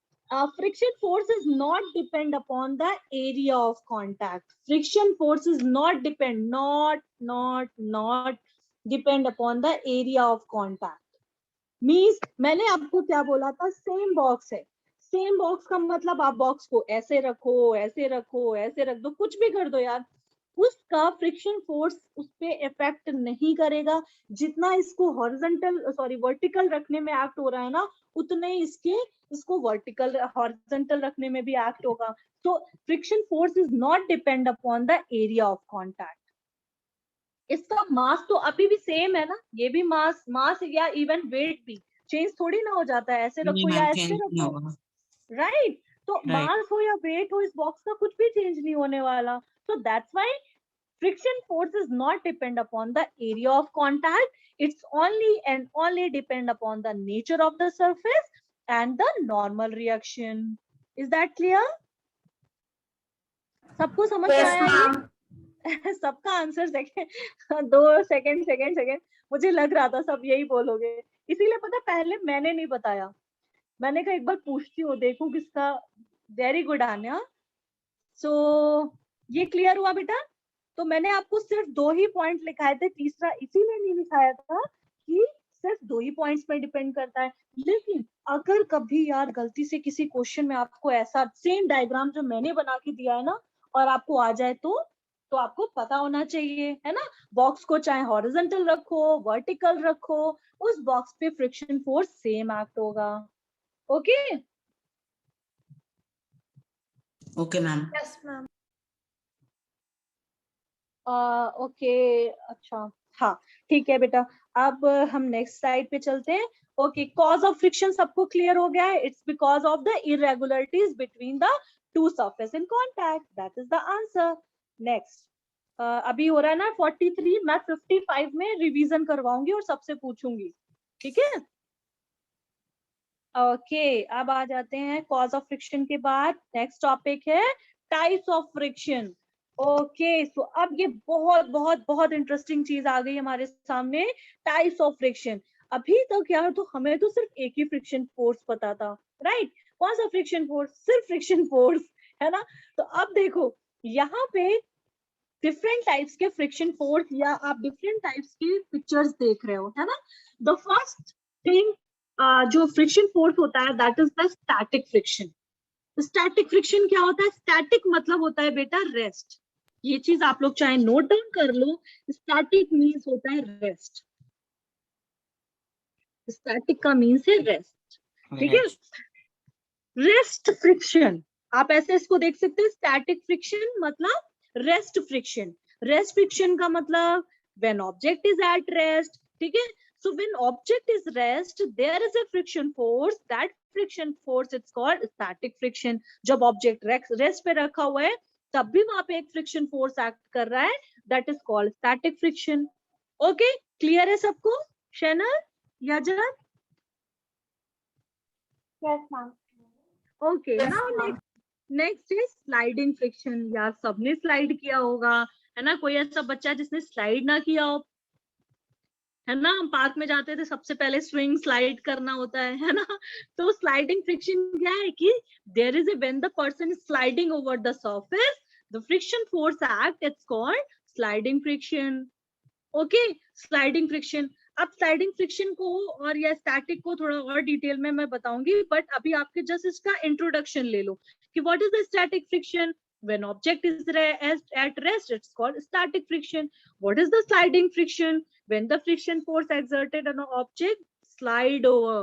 friction force is not depend upon the area of contact. Friction force is not depend upon the area of contact. Means मैंने आपको क्या बोला था, सेम बॉक्स है। सेम बॉक्स का मतलब आप बॉक्स को ऐसे रखो, ऐसे रखो, ऐसे रख दो, कुछ भी कर दो यार, उसका फ्रिक्शन फोर्स उस पे इफेक्ट नहीं करेगा। जितना इसको वर्टिकल रखने में एक्ट हो रहा है ना, उतने इसको वर्टिकल हॉरिजॉन्टल रखने में भी एक्ट होगा। तो friction force is not depend upon the area of contact. इसका मास तो अभी भी सेम है ना, ये भी मास या इवन वेट भी चेंज थोड़ी ना हो जाता है, ऐसे नहीं रखो या मैम, ऐसे चेंज नहीं रखो, होगा। राइट। तो Right. मास हो या वेट हो, इस बॉक्स का कुछ भी चेंज नहीं होने वाला। So that's why friction force is not depend upon the area of contact. It's only and only depend upon the nature of the surface and the normal reaction. Is that clear? सबको समझ में yes आया ma'am. ये? सबका answer second 2 second मुझे लग रहा था सब यही बोलोगे, इसीलिए पता पहले मैंने नहीं बताया। मैंने कहा एक बार पूछती हूँ, देखूं किसका। Very good Anya. सो ये क्लियर हुआ बेटा। तो मैंने आपको सिर्फ 2 ही पॉइंट लिखाए थे, तीसरा इसीलिए नहीं लिखाया था कि सिर्फ 2 ही पॉइंट्स पे डिपेंड करता है। लेकिन अगर कभी यार गलती से किसी क्वेश्चन में आपको ऐसा सेम डायग्राम जो मैंने बना के दिया है ना, और आपको आ जाए तो आपको पता होना चाहिए, है ना। बॉक्स को चाहे हॉरिजॉन्टल रखो, वर्टिकल रखो, उस बॉक्स पे फ्रिक्शन फोर्स सेम एक्ट होगा। Okay okay ma'am. Yes ma'am. Okay अच्छा, हाँ ठीक है बेटा। अब हम नेक्स्ट स्लाइड पे चलते हैं। ओके, कॉज ऑफ फ्रिक्शन सबको क्लियर हो गया है। It's because of the irregularities between the two surface in contact, that is the answer. Next, अभी हो रहा है ना 43, मैं 55 में रिवीजन करवाऊंगी और सबसे पूछूंगी, ठीक है। ओके अब आ जाते हैं कॉज ऑफ फ्रिक्शन के बाद। नेक्स्ट टॉपिक है types of friction. Okay so अब ये बहुत बहुत बहुत इंटरेस्टिंग चीज आ गई हमारे सामने, टाइप्स ऑफ फ्रिक्शन। अभी तक यार तो हमें तो सिर्फ एक ही फ्रिक्शन फोर्स पता था, राइट। कौन सा फ्रिक्शन फोर्स? सिर्फ फ्रिक्शन फोर्स, है ना। तो अब देखो यहाँ पे डिफरेंट टाइप्स के फ्रिक्शन फोर्स या आप डिफरेंट टाइप्स के पिक्चर्स देख रहे हो, है ना। द फर्स्ट थिंग जो फ्रिक्शन फोर्स होता है that is the static friction. Static friction क्या होता है? स्टैटिक मतलब होता है बेटा रेस्ट। ये चीज आप लोग चाहे नोट डाउन कर लो, स्टैटिक मीन्स होता है रेस्ट। स्टैटिक का मीन्स है रेस्ट, ठीक है। रेस्ट फ्रिक्शन, आप ऐसे इसको देख सकते हैं, स्टैटिक फ्रिक्शन मतलब रेस्ट फ्रिक्शन। रेस्ट फ्रिक्शन का मतलब when object is at rest, ठीक है। So when object is rest there is a friction force, that friction force it's called static friction. जब ऑब्जेक्ट रेस्ट पे रखा हुआ है तब भी वहां पे एक फ्रिक्शन फोर्स एक्ट कर रहा है, that is called static friction. Okay, clear है सबको? Shainal, याजर? Yes, ma'am. Okay, now next is sliding friction. यार सबने स्लाइड किया होगा, है ना? कोई ऐसा बच्चा जिसने स्लाइड ना किया हो? है ना, हम पार्क में जाते थे सबसे पहले स्विंग स्लाइड करना होता है ना? तो स्लाइडिंग फ्रिक्शन क्या है कि there is a when the person is sliding over the surface the friction force act, it's called sliding friction. Okay, sliding friction. अब स्लाइडिंग फ्रिक्शन को और या स्टैटिक को थोड़ा और डिटेल में मैं बताऊंगी, बट अभी आपके जस्ट इसका इंट्रोडक्शन ले लो कि what is the static friction. When object is at rest, it's called static friction. What is the sliding friction? When the friction force exerted on an object slide over.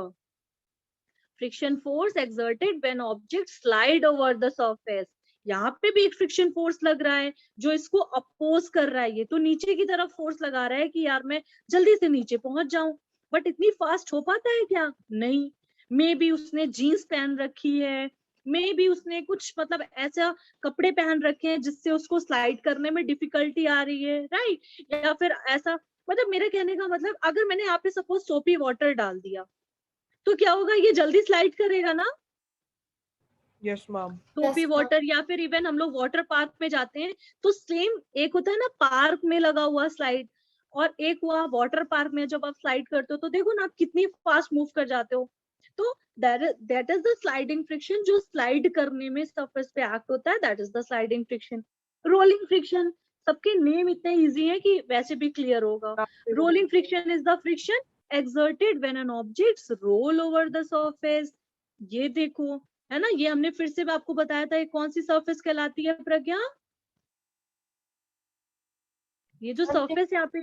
Friction force exerted when object slide over the surface. यहाँ पे भी एक friction force लग रहा है जो इसको oppose कर रहा है। ये तो नीचे की तरफ फोर्स लगा रहा है कि यार मैं जल्दी से नीचे पहुंच जाऊं, बट इतनी फास्ट हो पाता है क्या? नहीं। मे बी उसने जीन्स पहन रखी है, मे बी उसने कुछ मतलब ऐसा कपड़े पहन रखे हैं जिससे उसको स्लाइड करने में डिफिकल्टी आ रही है, राइट? या फिर ऐसा, मतलब मेरे कहने का मतलब अगर मैंने यहाँ पे सपोज सोपी वाटर डाल दिया तो क्या होगा? ये जल्दी स्लाइड करेगा ना? Yes ma'am. सोपी वाटर, या फिर इवन हम लोग वाटर पार्क में जाते हैं तो सेम, एक होता है ना पार्क में लगा हुआ स्लाइड, और एक हुआ वाटर पार्क में जब आप स्लाइड करते हो तो देखो ना आप कितनी फास्ट मूव कर जाते हो। तो that is the sliding friction, जो स्लाइड करने में सरफेस पे एक्ट होता है, that is the sliding friction. Rolling friction, सबके नेम इतने इजी है कि वैसे भी क्लियर होगा। Rolling friction is the friction exerted when an objects roll over the surface। ये देखो, है ना, ये हमने फिर से आपको बताया था, ये कौन सी सरफेस कहलाती है प्रज्ञा? ये जो सरफेस यहाँ पे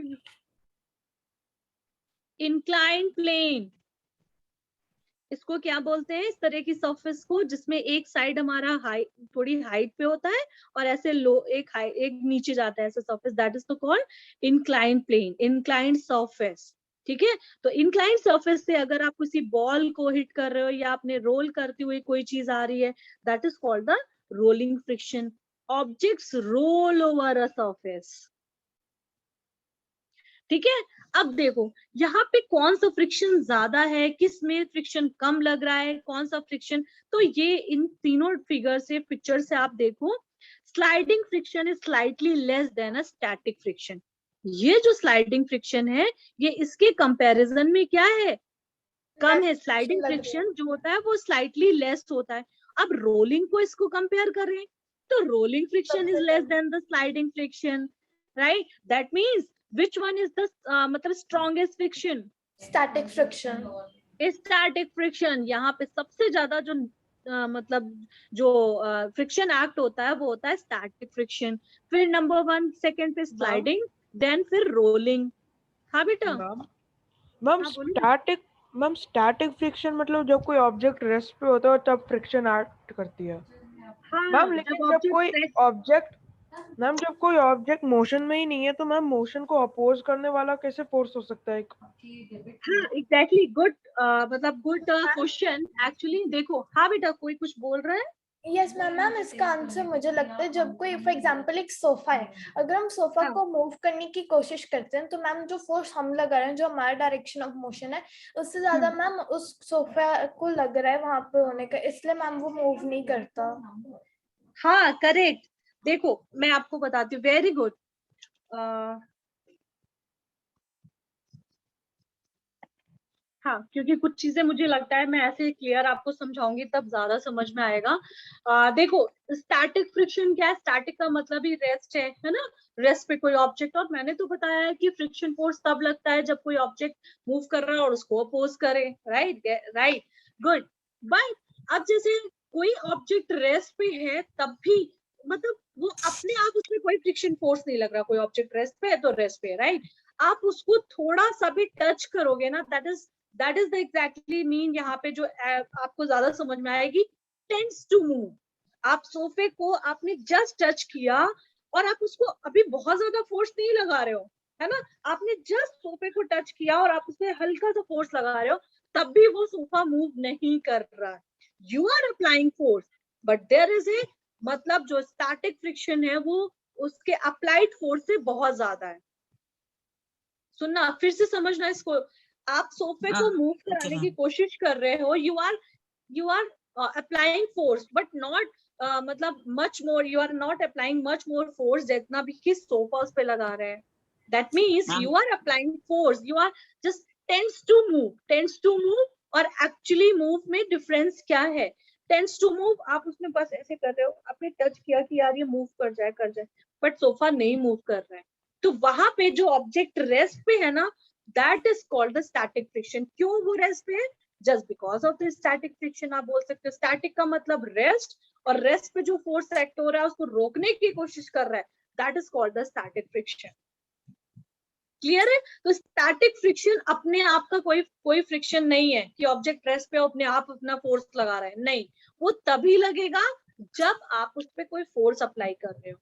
इंक्लाइन प्लेन, इसको क्या बोलते हैं? इस तरह की सरफेस को जिसमें एक साइड हमारा हाई, थोड़ी हाइट पे होता है और ऐसे लो, एक नीचे जाता है, ऐसा सरफेस, दैट इज तो called incline plane, inclined surface. ठीक है, तो इंक्लाइंड सरफेस से अगर आप किसी बॉल को हिट कर रहे हो या आपने रोल करती हुई कोई चीज आ रही है, that is called the rolling friction. Objects roll over a surface, ठीक है। अब देखो यहाँ पे कौन सा फ्रिक्शन ज्यादा है, किस में फ्रिक्शन कम लग रहा है, कौन सा फ्रिक्शन, तो ये इन तीनों फिगर से, पिक्चर से आप देखो, sliding friction is slightly less than a static friction. ये जो स्लाइडिंग फ्रिक्शन है ये इसके कंपैरिजन में क्या है? कम है। स्लाइडिंग फ्रिक्शन जो होता है वो स्लाइटली लेस होता है। अब रोलिंग को इसको कंपेयर करें तो rolling friction is less than the sliding friction, right? That means which one is the मतलब strongest friction? Static friction. Static friction। यहाँ पे सबसे ज्यादा जो मतलब जो फ्रिक्शन एक्ट होता है वो होता है स्टैटिक फ्रिक्शन। फिर नंबर 1 सेकंड पे स्लाइडिंग, देन फिर रोलिंग। हाँ बेटा, मैम हाँ बोलिए। स्टैटिक फ्रिक्शन मतलब जब कोई ऑब्जेक्ट रेस्ट पे होता है तब फ्रिक्शन एक्ट करती है हाँ, मैम। लेकिन जब कोई ऑब्जेक्ट मोशन में ही नहीं है तो मैम मोशन को अपोज करने वाला कैसे फोर्स हो सकता है? हाँ एग्जैक्टली, गुड, मतलब गुड क्वेश्चन एक्चुअली। देखो, हाँ बेटा कोई कुछ बोल रहा है? Yes ma'am. मैम इसका आंसर मुझे लगता है जब कोई फॉर एग्जांपल एक सोफा है, अगर हम सोफा को मूव करने की कोशिश करते हैं तो मैम जो फोर्स हम लगा रहे हैं, जो हमारा डायरेक्शन ऑफ मोशन है, उससे ज्यादा मैम उस सोफा को लग रहा है वहां पे होने का, इसलिए मैम वो मूव नहीं करता। हाँ करेक्ट। देखो मैं आपको बताती हूँ, वेरी गुड। हाँ, क्योंकि कुछ चीजें मुझे लगता है मैं ऐसे क्लियर आपको समझाऊंगी तब ज्यादा समझ में आएगा। देखो, स्टैटिक फ्रिक्शन क्या है? स्टैटिक का मतलब ही रेस्ट है ना? रेस्ट पे कोई ऑब्जेक्ट, और मैंने तो बताया है कि फ्रिक्शन फोर्स तब लगता है जब कोई ऑब्जेक्ट मूव कर रहा है और उसको अपोज करे। Right right, good. बट अब जैसे कोई ऑब्जेक्ट रेस्ट पे है तब भी मतलब वो अपने आप उसमें कोई फ्रिक्शन फोर्स नहीं लग रहा। कोई ऑब्जेक्ट रेस्ट पे है तो रेस्ट पे, राइट? आप उसको थोड़ा सा भी टच करोगे ना, that is the exactly mean यहाँ पे जो आपको ज्यादा समझ में आएगी, टेंड्स टू मूव। आप सोफे को आपने जस्ट टच किया और आप उसको अभी बहुत ज्यादा फोर्स नहीं लगा रहे हो, है ना? आपने जस्ट सोफे को टच किया और आप उसमें हल्का सा फोर्स लगा रहे हो, तब भी वो सोफा मूव नहीं कर रहा। You are applying force, but there is a मतलब जो स्टैटिक फ्रिक्शन है वो उसके अप्लाइड फोर्स से बहुत ज्यादा है। सुनना, फिर से समझना इसको। आप सोफे को मूव कराने की कोशिश कर रहे हो, you are applying force but not मतलब much more, you are not applying much more force जितना भी किस सोफा उस पे लगा रहे हैं। That means you are applying force, you are just tends to move. और एक्चुअली मूव में डिफरेंस क्या है? टेंड्स टू मूव, आप उसमें बस ऐसे कर रहे हो, आपने टच किया कि यार ये मूव कर जाए, बट सोफा नहीं मूव कर रहा है। तो वहां पे जो ऑब्जेक्ट रेस्ट पे है ना, that is called the static friction. क्यों वो रेस्ट पे है? Just because of the static friction. आप बोल सकते हो स्टैटिक का मतलब रेस्ट, और रेस्ट पे जो फोर्स एक्ट हो रहा है उसको रोकने की कोशिश कर रहा है, that is called the static friction. Clear है? तो स्टैटिक फ्रिक्शन अपने आप का कोई फ्रिक्शन नहीं है कि ऑब्जेक्ट रेस्ट पे अपने आप अपना फोर्स लगा रहा है, नहीं। वो तभी लगेगा जब आप उस पर कोई फोर्स अप्लाई कर रहे हो।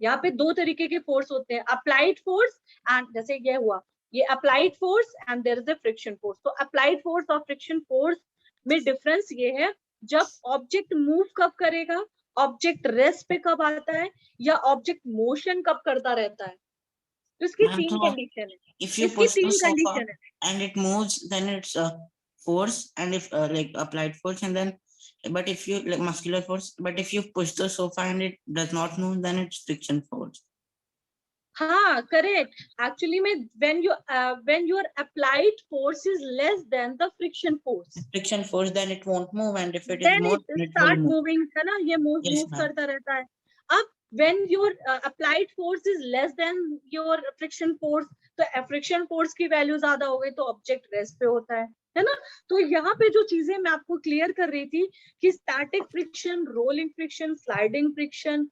यहाँ पे दो तरीके के फोर्स होते हैं, अप्लाइड फोर्स एंड, जैसे ये हुआ, ये applied force and there is a friction force. तो अप्लाइड फोर्स और फ्रिक्शन फोर्स में डिफरेंस ये है, जब ऑब्जेक्ट मूव कब करेगा, ऑब्जेक्ट रेस्ट पे कब आता है, या ऑब्जेक्ट मोशन कब करता रहता है। तो इसकी तीन कंडीशन है, if you इसकी push the तीन sofa कंडीशन है। and it moves, then it's force, and if like applied force, and then but if you like muscular force, but if you push the sofa and it does not move, then it's friction force. हाँ, correct. Actually में when your applied force is less than the friction force, Friction force, then it won't move, and if it is then more, it then it will start move. moving, है ना? ये move Yes, ma'am. करता रहता है। अब when your applied force is less than your friction force, तो friction force की value ज्यादा हो गई तो ऑब्जेक्ट रेस्ट पे होता है ना? तो यहाँ पे जो चीजें मैं आपको क्लियर कर रही थी कि static friction, rolling friction, sliding friction,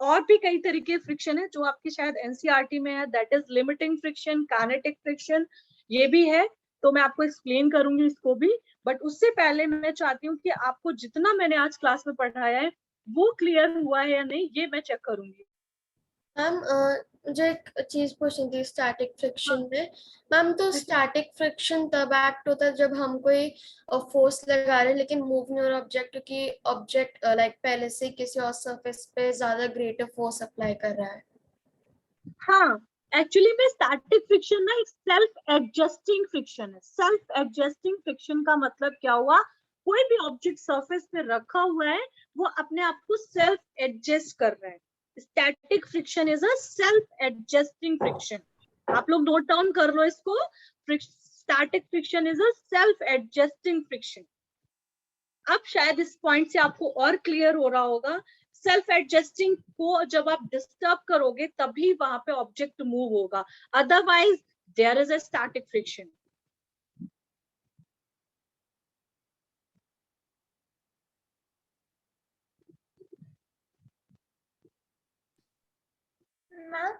और भी कई तरीके फ्रिक्शन है जो आपकी शायद एनसीईआरटी में है, that is limiting friction, kinetic friction, ये भी है। तो मैं आपको एक्सप्लेन करूंगी इसको भी, बट उससे पहले मैं चाहती हूँ कि आपको जितना मैंने आज क्लास में पढ़ाया है वो क्लियर हुआ है या नहीं, ये मैं चेक करूंगी। मैम मुझे एक चीज पूछनी थी स्टैटिक फ्रिक्शन में। मैम तो स्टैटिक फ्रिक्शन तब एक्ट होता है जब हम कोई फोर्स लगा रहे हैं लेकिन मूव नहीं हो रहा ऑब्जेक्ट, क्योंकि ऑब्जेक्ट लाइक पहले से किसी और सरफेस पे ज्यादा ग्रेटर फोर्स अप्लाई कर रहा है। हाँ, एक्चुअली में स्टैटिक फ्रिक्शन ना एक सेल्फ एडजस्टिंग फ्रिक्शन है। सेल्फ एडजस्टिंग फ्रिक्शन का मतलब क्या हुआ? कोई भी ऑब्जेक्ट सरफेस पे रखा हुआ है वो अपने आप को सेल्फ एडजस्ट कर रहा है। Static friction is a self adjusting friction. आप लोग नोट डाउन कर लो इसको। Static friction is a self adjusting friction. अब शायद इस पॉइंट से आपको और क्लियर हो रहा होगा, सेल्फ एडजस्टिंग को जब आप डिस्टर्ब करोगे तभी वहां पे ऑब्जेक्ट मूव होगा, otherwise there is a static friction. Ma'am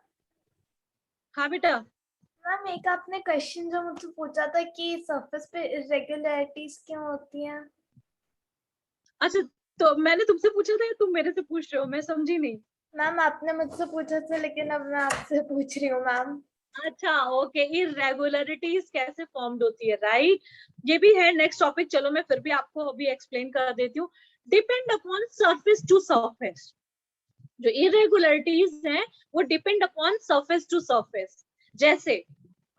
हाँ बेटा। मैम एक आपने क्वेश्चन जो मुझसे पूछा था कि सरफेस पे इरेगुलरिटीज क्यों होती हैं। अच्छा, तो मैंने तुमसे पूछा था या तुम मेरे से पूछ रहे हो? मैं समझी नहीं। मैम आपने मुझसे पूछा था लेकिन अब मैं आपसे पूछ रही हूँ मैम। अच्छा, ओके, इरेगुलरिटीज कैसे फॉर्म्ड होती है, राइट? ये भी है नेक्स्ट टॉपिक। चलो मैं फिर भी आपको अभी एक्सप्लेन कर देती हूँ। Depend upon surface to surface. जो इरेगुलरिटीज हैं वो depend upon surface to surface. जैसे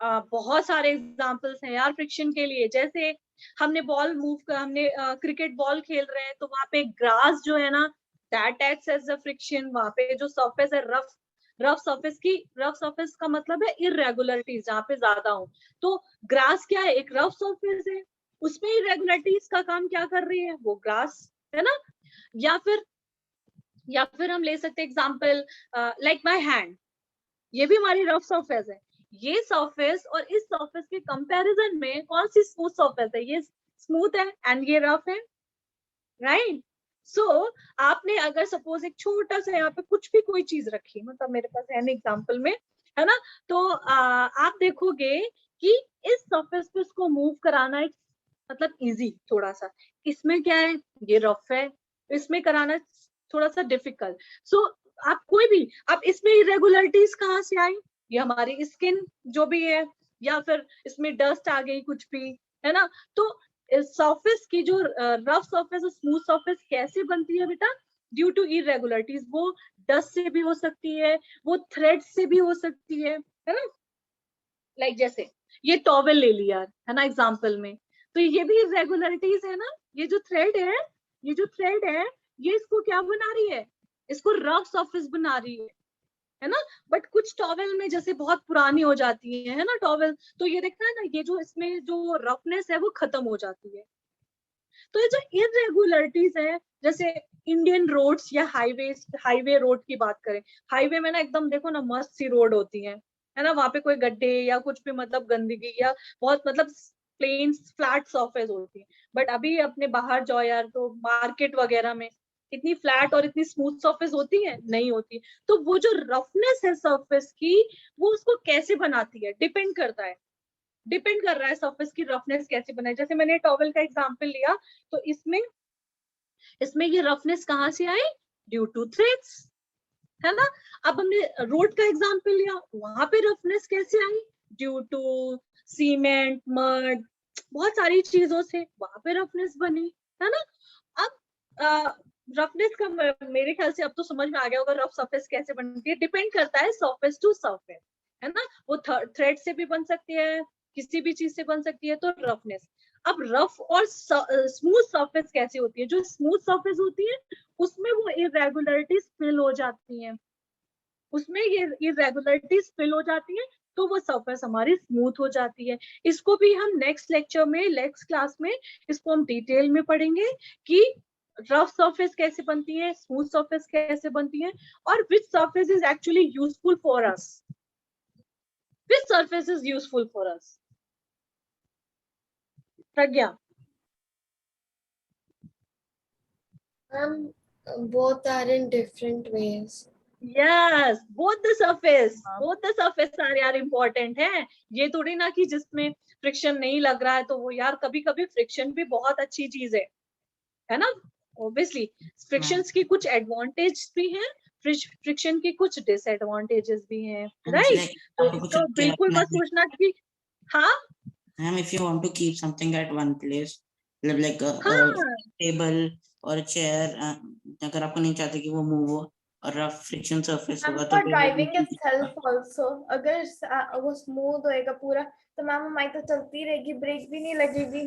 बहुत सारे एग्जांपल्स हैं यार फ्रिक्शन के लिए। जैसे हमने बॉल मूव कर, हमने क्रिकेट बॉल खेल रहे हैं तो वहां पे ग्रास जो है ना, that acts as a friction. वहां पे जो सरफेस है रफ, रफ सरफेस का मतलब है इरेगुलरिटीज, जहाँ पे ज्यादा हो। तो ग्रास क्या है, एक रफ सरफेस है, उसमें इरेगुलरिटीज का काम क्या कर रही है, वो ग्रास है ना। या फिर हम ले सकते हैं एग्जाम्पल लाइक माई हैंड, ये भी हमारी रफ सरफेस है। ये सरफेस और इस सरफेस के कंपैरिजन में कौन सी स्मूथ सरफेस है, ये स्मूथ है एंड ये रफ है, राइट। सो आपने अगर सपोज एक छोटा सा यहाँ पे कुछ भी कोई चीज रखी, मतलब मेरे पास है ना एग्जाम्पल में, है ना, तो आप देखोगे कि इस सरफेस पे उसको मूव कराना एक मतलब इजी थोड़ा सा, इसमें क्या है ये रफ है, इसमें कराना थोड़ा सा डिफिकल्ट। सो आप कोई भी, आप इसमें इरेगुलरिटीज कहाँ से आई, ये हमारी स्किन जो भी है, या फिर इसमें डस्ट आ गई कुछ भी, है ना। तो सरफेस की जो रफ सरफेस और स्मूथ सरफेस कैसे बनती है बेटा, ड्यू टू इरेगुलरिटीज। वो डस्ट से भी हो सकती है, वो थ्रेड से भी हो सकती है ना। लाइक जैसे ये टॉवेल ले लिया है ना एग्जाम्पल में, तो ये भी इरेगुलरिटीज है ना। ये जो थ्रेड है ये इसको क्या बना रही है, इसको रफ सरफेस बना रही है ना। बट कुछ टॉवेल में जैसे बहुत पुरानी हो जाती है ना टॉवेल, तो ये देखना है ना, ये जो इसमें जो रफनेस है वो खत्म हो जाती है। तो ये जो इरेगुलरिटीज है, जैसे इंडियन रोड्स या हाईवे रोड की बात करें, हाईवे में ना एकदम देखो ना मस्त सी रोड होती है ना, वहां पे कोई गड्ढे या कुछ भी मतलब गंदगी या बहुत मतलब प्लेन फ्लैट सरफेस होती है। बट अभी अपने बाहर जाओ यार, तो मार्केट वगैरह में इतनी फ्लैट और इतनी स्मूथ सरफेस होती है, नहीं होती। तो वो जो रफनेस है सरफेस की, वो उसको कैसे बनाती है, डिपेंड कर रहा है सरफेस की रफनेस कैसे बनाई। जैसे मैंने टॉवेल का एग्जांपल लिया, तो इसमें ये रफनेस कहाँ से आई, ड्यू टू थ्रेड्स, है ना। अब हमने रोड का एग्जांपल लिया, वहां पे रफनेस कैसे आई, ड्यू टू सीमेंट, मड, बहुत सारी चीजों से वहां पे रफनेस बनी, है ना। अब रफनेस का मेरे ख्याल से अब तो समझ में आ गया होगा रफ सरफेस कैसे बनती है। डिपेंड करता है सरफेस टू सरफेस, है ना। वो थ्रेड से भी बन सकती है, किसी भी चीज से बन सकती है, तो रफनेस। अब रफ और स्मूथ सरफेस कैसे होती है, जो स्मूथ सरफेस होती है उसमें वो इरेगुलरिटीज फिल हो जाती हैं, उसमें ये इरेगुलरिटीज फिल हो जाती है, तो वो सरफेस हमारी स्मूथ हो जाती है। इसको भी हम नेक्स्ट लेक्चर में, नेक्स्ट क्लास में इसको हम डिटेल में पढ़ेंगे कि रफ सरफेस कैसे बनती है, स्मूथ सरफेस कैसे बनती है, और which surface is actually useful for us, which surface is useful for us. Pragya, both are in different ways. Yes, both the surface are यार इम्पोर्टेंट है। ये थोड़ी ना कि जिसमें फ्रिक्शन नहीं लग रहा है तो वो, यार कभी कभी फ्रिक्शन भी बहुत अच्छी चीज है ना। ऑब्वियसली फ्रिक्शंस की कुछ एडवांटेज भी हैं, फ्रिक्शन की कुछ डिसएडवांटेजेस भी हैं, राइट। तो इसको बिल्कुल मत सोचना कि हाँ if you want to keep something at one place, like a हाँ table or a chair, अगर आपको नहीं चाहते कि वो मूव हो और रफ फ्रिक्शन सरफेस होगा तो for driving itself also, अगर वो स्मूथ होएगा पूरा, तो मैम हमारी तो चलती रहेगी, ब्रेक भी नहीं लगेगी।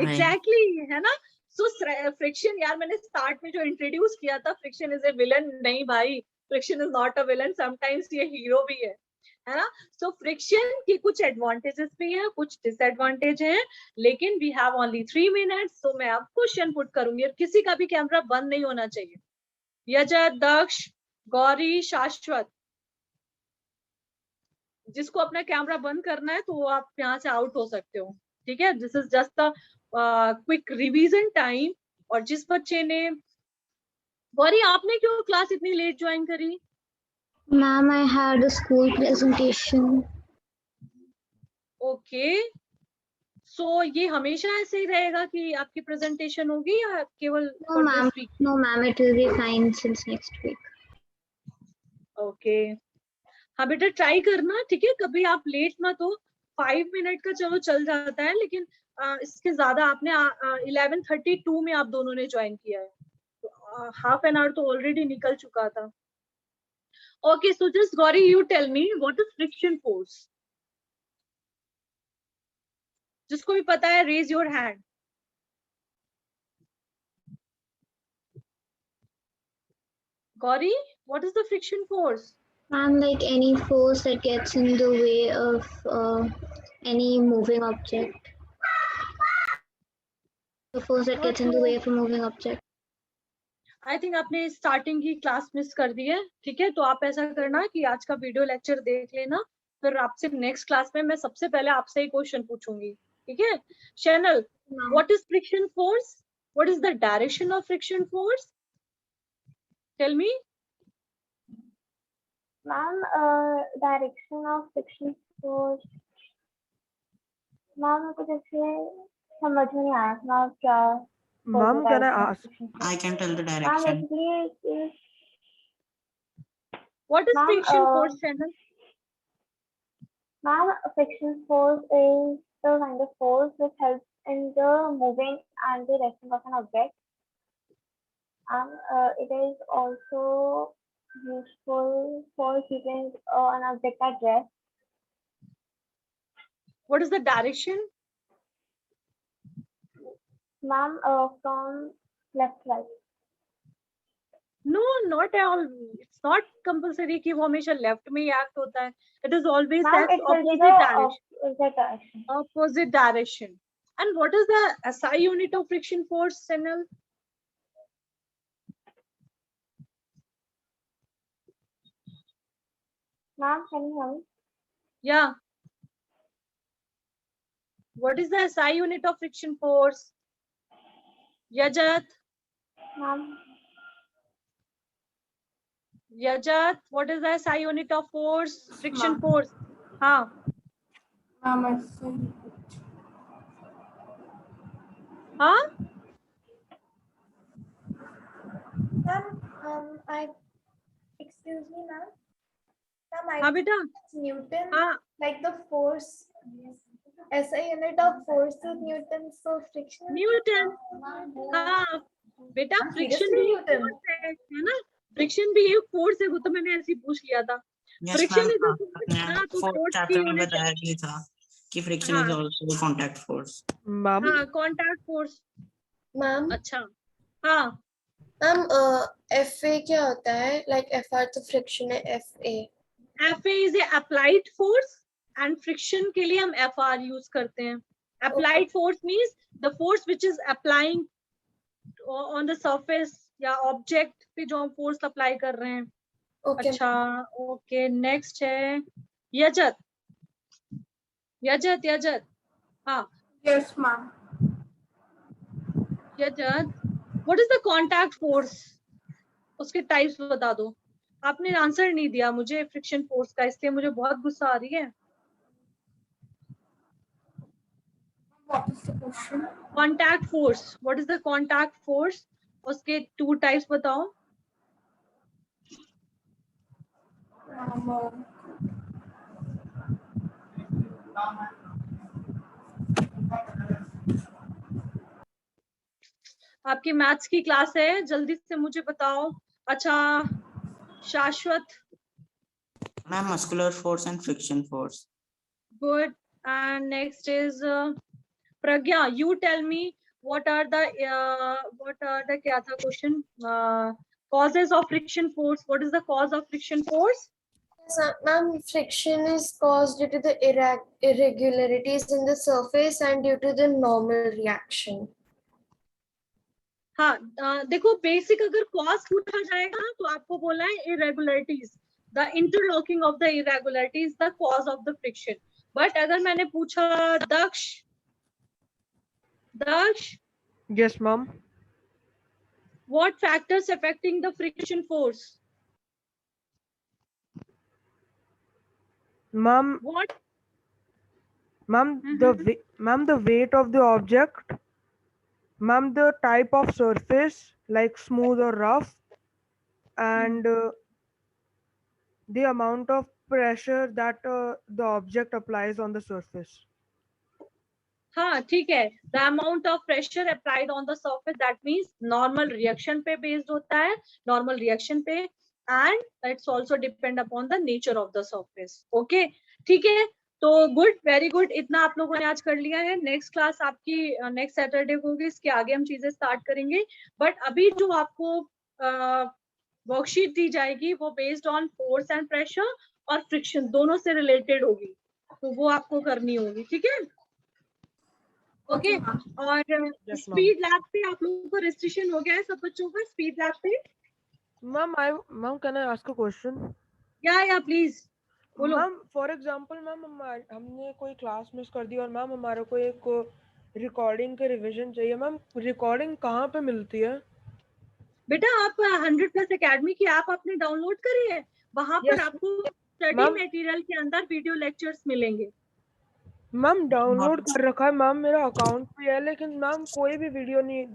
एग्जैक्टली, है ना। सो फ्रिक्शन, यार मैंने स्टार्ट में जो इंट्रोड्यूस किया था, फ्रिक्शन इज ए विलन, नहीं भाई, friction is not a villain, sometimes ये हीरो भी है ना। सो फ्रिक्शन की कुछ एडवांटेजेस भी हैं, कुछ डिसएडवांटेज हैं, लेकिन वी हैव ओनली 3 मिनट्स, तो मैं अब क्वेश्चन पुट करूंगी और किसी का भी कैमरा बंद नहीं होना चाहिए। यजत, दक्ष, गौरी, शाश्वत, जिसको अपना कैमरा बंद करना है तो वो आप यहाँ से आउट हो सकते हो, ठीक है। This is just the quick revision time. और जिस बच्चे ने, गौरी आपने क्यों क्लास इतनी लेट ज्वाइन करी? Ma'am, I had a school presentation. Okay, so ये हमेशा ऐसे ही रहेगा कि आपकी प्रेजेंटेशन होगी या केवल No, for ma'am. this week? No, ma'am. It will be fine since next week. Okay, हाँ बेटा ट्राई करना, ठीक है। कभी आप लेट मत हो, 5 मिनट का चलो चल जाता है, लेकिन इसके ज्यादा आपने 11:32 में आप दोनों ने ज्वाइन किया है, तो हाफ एन आवर तो ऑलरेडी निकल चुका था। Okay, so just Gauri, you tell me what is friction force. जिसको भी पता है raise your hand. Gauri, what is the friction force? And like any force that gets in the way of any moving object. The force that gets in the way of a moving object. I think आपने starting की class miss कर दी है, ठीक है, तो आप ऐसा करना कि आज का वीडियो लेक्चर देख लेना, फिर आपसे नेक्स्ट क्लास में मैं सबसे पहले आपसे ही क्वेश्चन पूछूंगी, ठीक है। Shanel, what is friction force? What is the direction of friction force? Tell me. Ma'am, direction of friction force. Ma'am, मेरे को जैसे समझ में नहीं आया मैम क्या Ma'am, can I ask? I can tell the Ma'am, direction. basically, what is Ma'am, friction force Shanel? ma'am, friction force is the kind of force which helps in the moving and the resting of an object. And it is also useful for keeping an object at rest. What is the direction? Ma'am, from left to right. No, not all, it's not compulsory कि वो हमेशा left में ही act होता है, it is always Ma'am, that it will be opposite the direction, opposite direction. opposite direction. And what is the SI unit of friction force, Senil? Ma'am, can you hear me? Yeah. What is the SI unit of friction force? Yajat, Ma'am, what is the SI unit of force? Friction Ma'am. force. हाँ, Ma'am, I see. हाँ, ma'am, excuse me, ma'am. Ma'am, हाँ बेटा, it's Newton, हाँ, like the force. SI unit of force is Newton, so friction. Newton, हाँ बेटा, हाँ, friction seriously, भी Newton? force है ना, फ्रिक्शन भी एक फोर्स है, वो तो मैंने ऐसे ही पूछ लिया था। Yes, friction ma'am. Is a force, हाँ, तो फोर्थ फोर्स की चैप्टर में यूनिट बताया भी था कि फ्रिक्शन इज हाँ, आल्सो कांटेक्ट फोर्स. Ma'am, हाँ, कांटेक्ट फोर्स। मैम अच्छा, हाँ, मैम FA क्या होता है? लाइक FR तो फ्रिक्शन है, FA FA is a applied force and friction के लिए हम FR यूज करते हैं। Applied force means the force which is applying on the surface या object पे जो हम force apply कर रहे हैं। ओके अच्छा, ओके, नेक्स्ट है यजत, यजत, हाँ, Yes, ma'am. यजत, what is the contact force? उसके टाइप्स बता दो। आपने आंसर नहीं दिया मुझे फ्रिक्शन फोर्स का, इसलिए मुझे बहुत गुस्सा आ रही है। What is the question? Contact force, what is the contact force? उसके टू टाइप्स बताओ। आपकी मैथ्स की क्लास है, जल्दी से मुझे बताओ। अच्छा, शाश्वत, Ma'am, muscular force and friction force. good, and next is Pragya, you tell me what are the क्या था question? Causes of friction force, what is the cause of friction force? Ma'am, friction is caused due to the irregularities in the surface and due to the normal reaction. हाँ, देखो basic अगर cause पूछा जाएगा तो आपको बोलना है irregularities, the interlocking of the irregularities the cause of the friction. But अगर मैंने पूछा दक्ष, yes, ma'am. what factors affecting the friction force? Ma'am, What? ma'am, Mhm. the weight of the object, ma'am, the type of surface, like smooth or rough, and the amount of pressure that the object applies on the surface. हाँ, ठीक है, the amount of pressure applied on the surface, that means normal reaction पे based होता है, normal reaction पे, and it's also depend upon the nature of the surface. Okay, ठीक है, तो गुड, वेरी गुड, इतना आप लोगों ने आज कर लिया है। नेक्स्ट क्लास आपकी नेक्स्ट सैटरडे को होगी, इसके आगे हम चीजें स्टार्ट करेंगे। बट अभी जो आपको वर्कशीट दी जाएगी, वो based on force and pressure और फ्रिक्शन दोनों से रिलेटेड होगी, तो वो आपको करनी होगी, ठीक है। ओके, और Yes, स्पीड लैब पे आप लोगों को रेस्ट्रिक्शन हो गया है सब बच्चों का स्पीड लैब पे? Ma'am, can I ask a question? या प्लीज बोलो। मैम फॉर एग्जांपल मैम हमने कोई क्लास मिस कर दी और मैम हमारे को एक रिकॉर्डिंग के रिवीजन चाहिए, मैम रिकॉर्डिंग कहाँ पे मिलती है? बेटा आप 100+ एकेडमी की ऐप आपने डाउनलोड करी है, वहां पर Yes, आपको स्टडी मैम। मटेरियल के अंदर वीडियो लेक्चर्स मिलेंगे। मैम डाउनलोड कर रखा है मैम, मेरा अकाउंट पे है, लेकिन मैम कोई भी वीडियो नहीं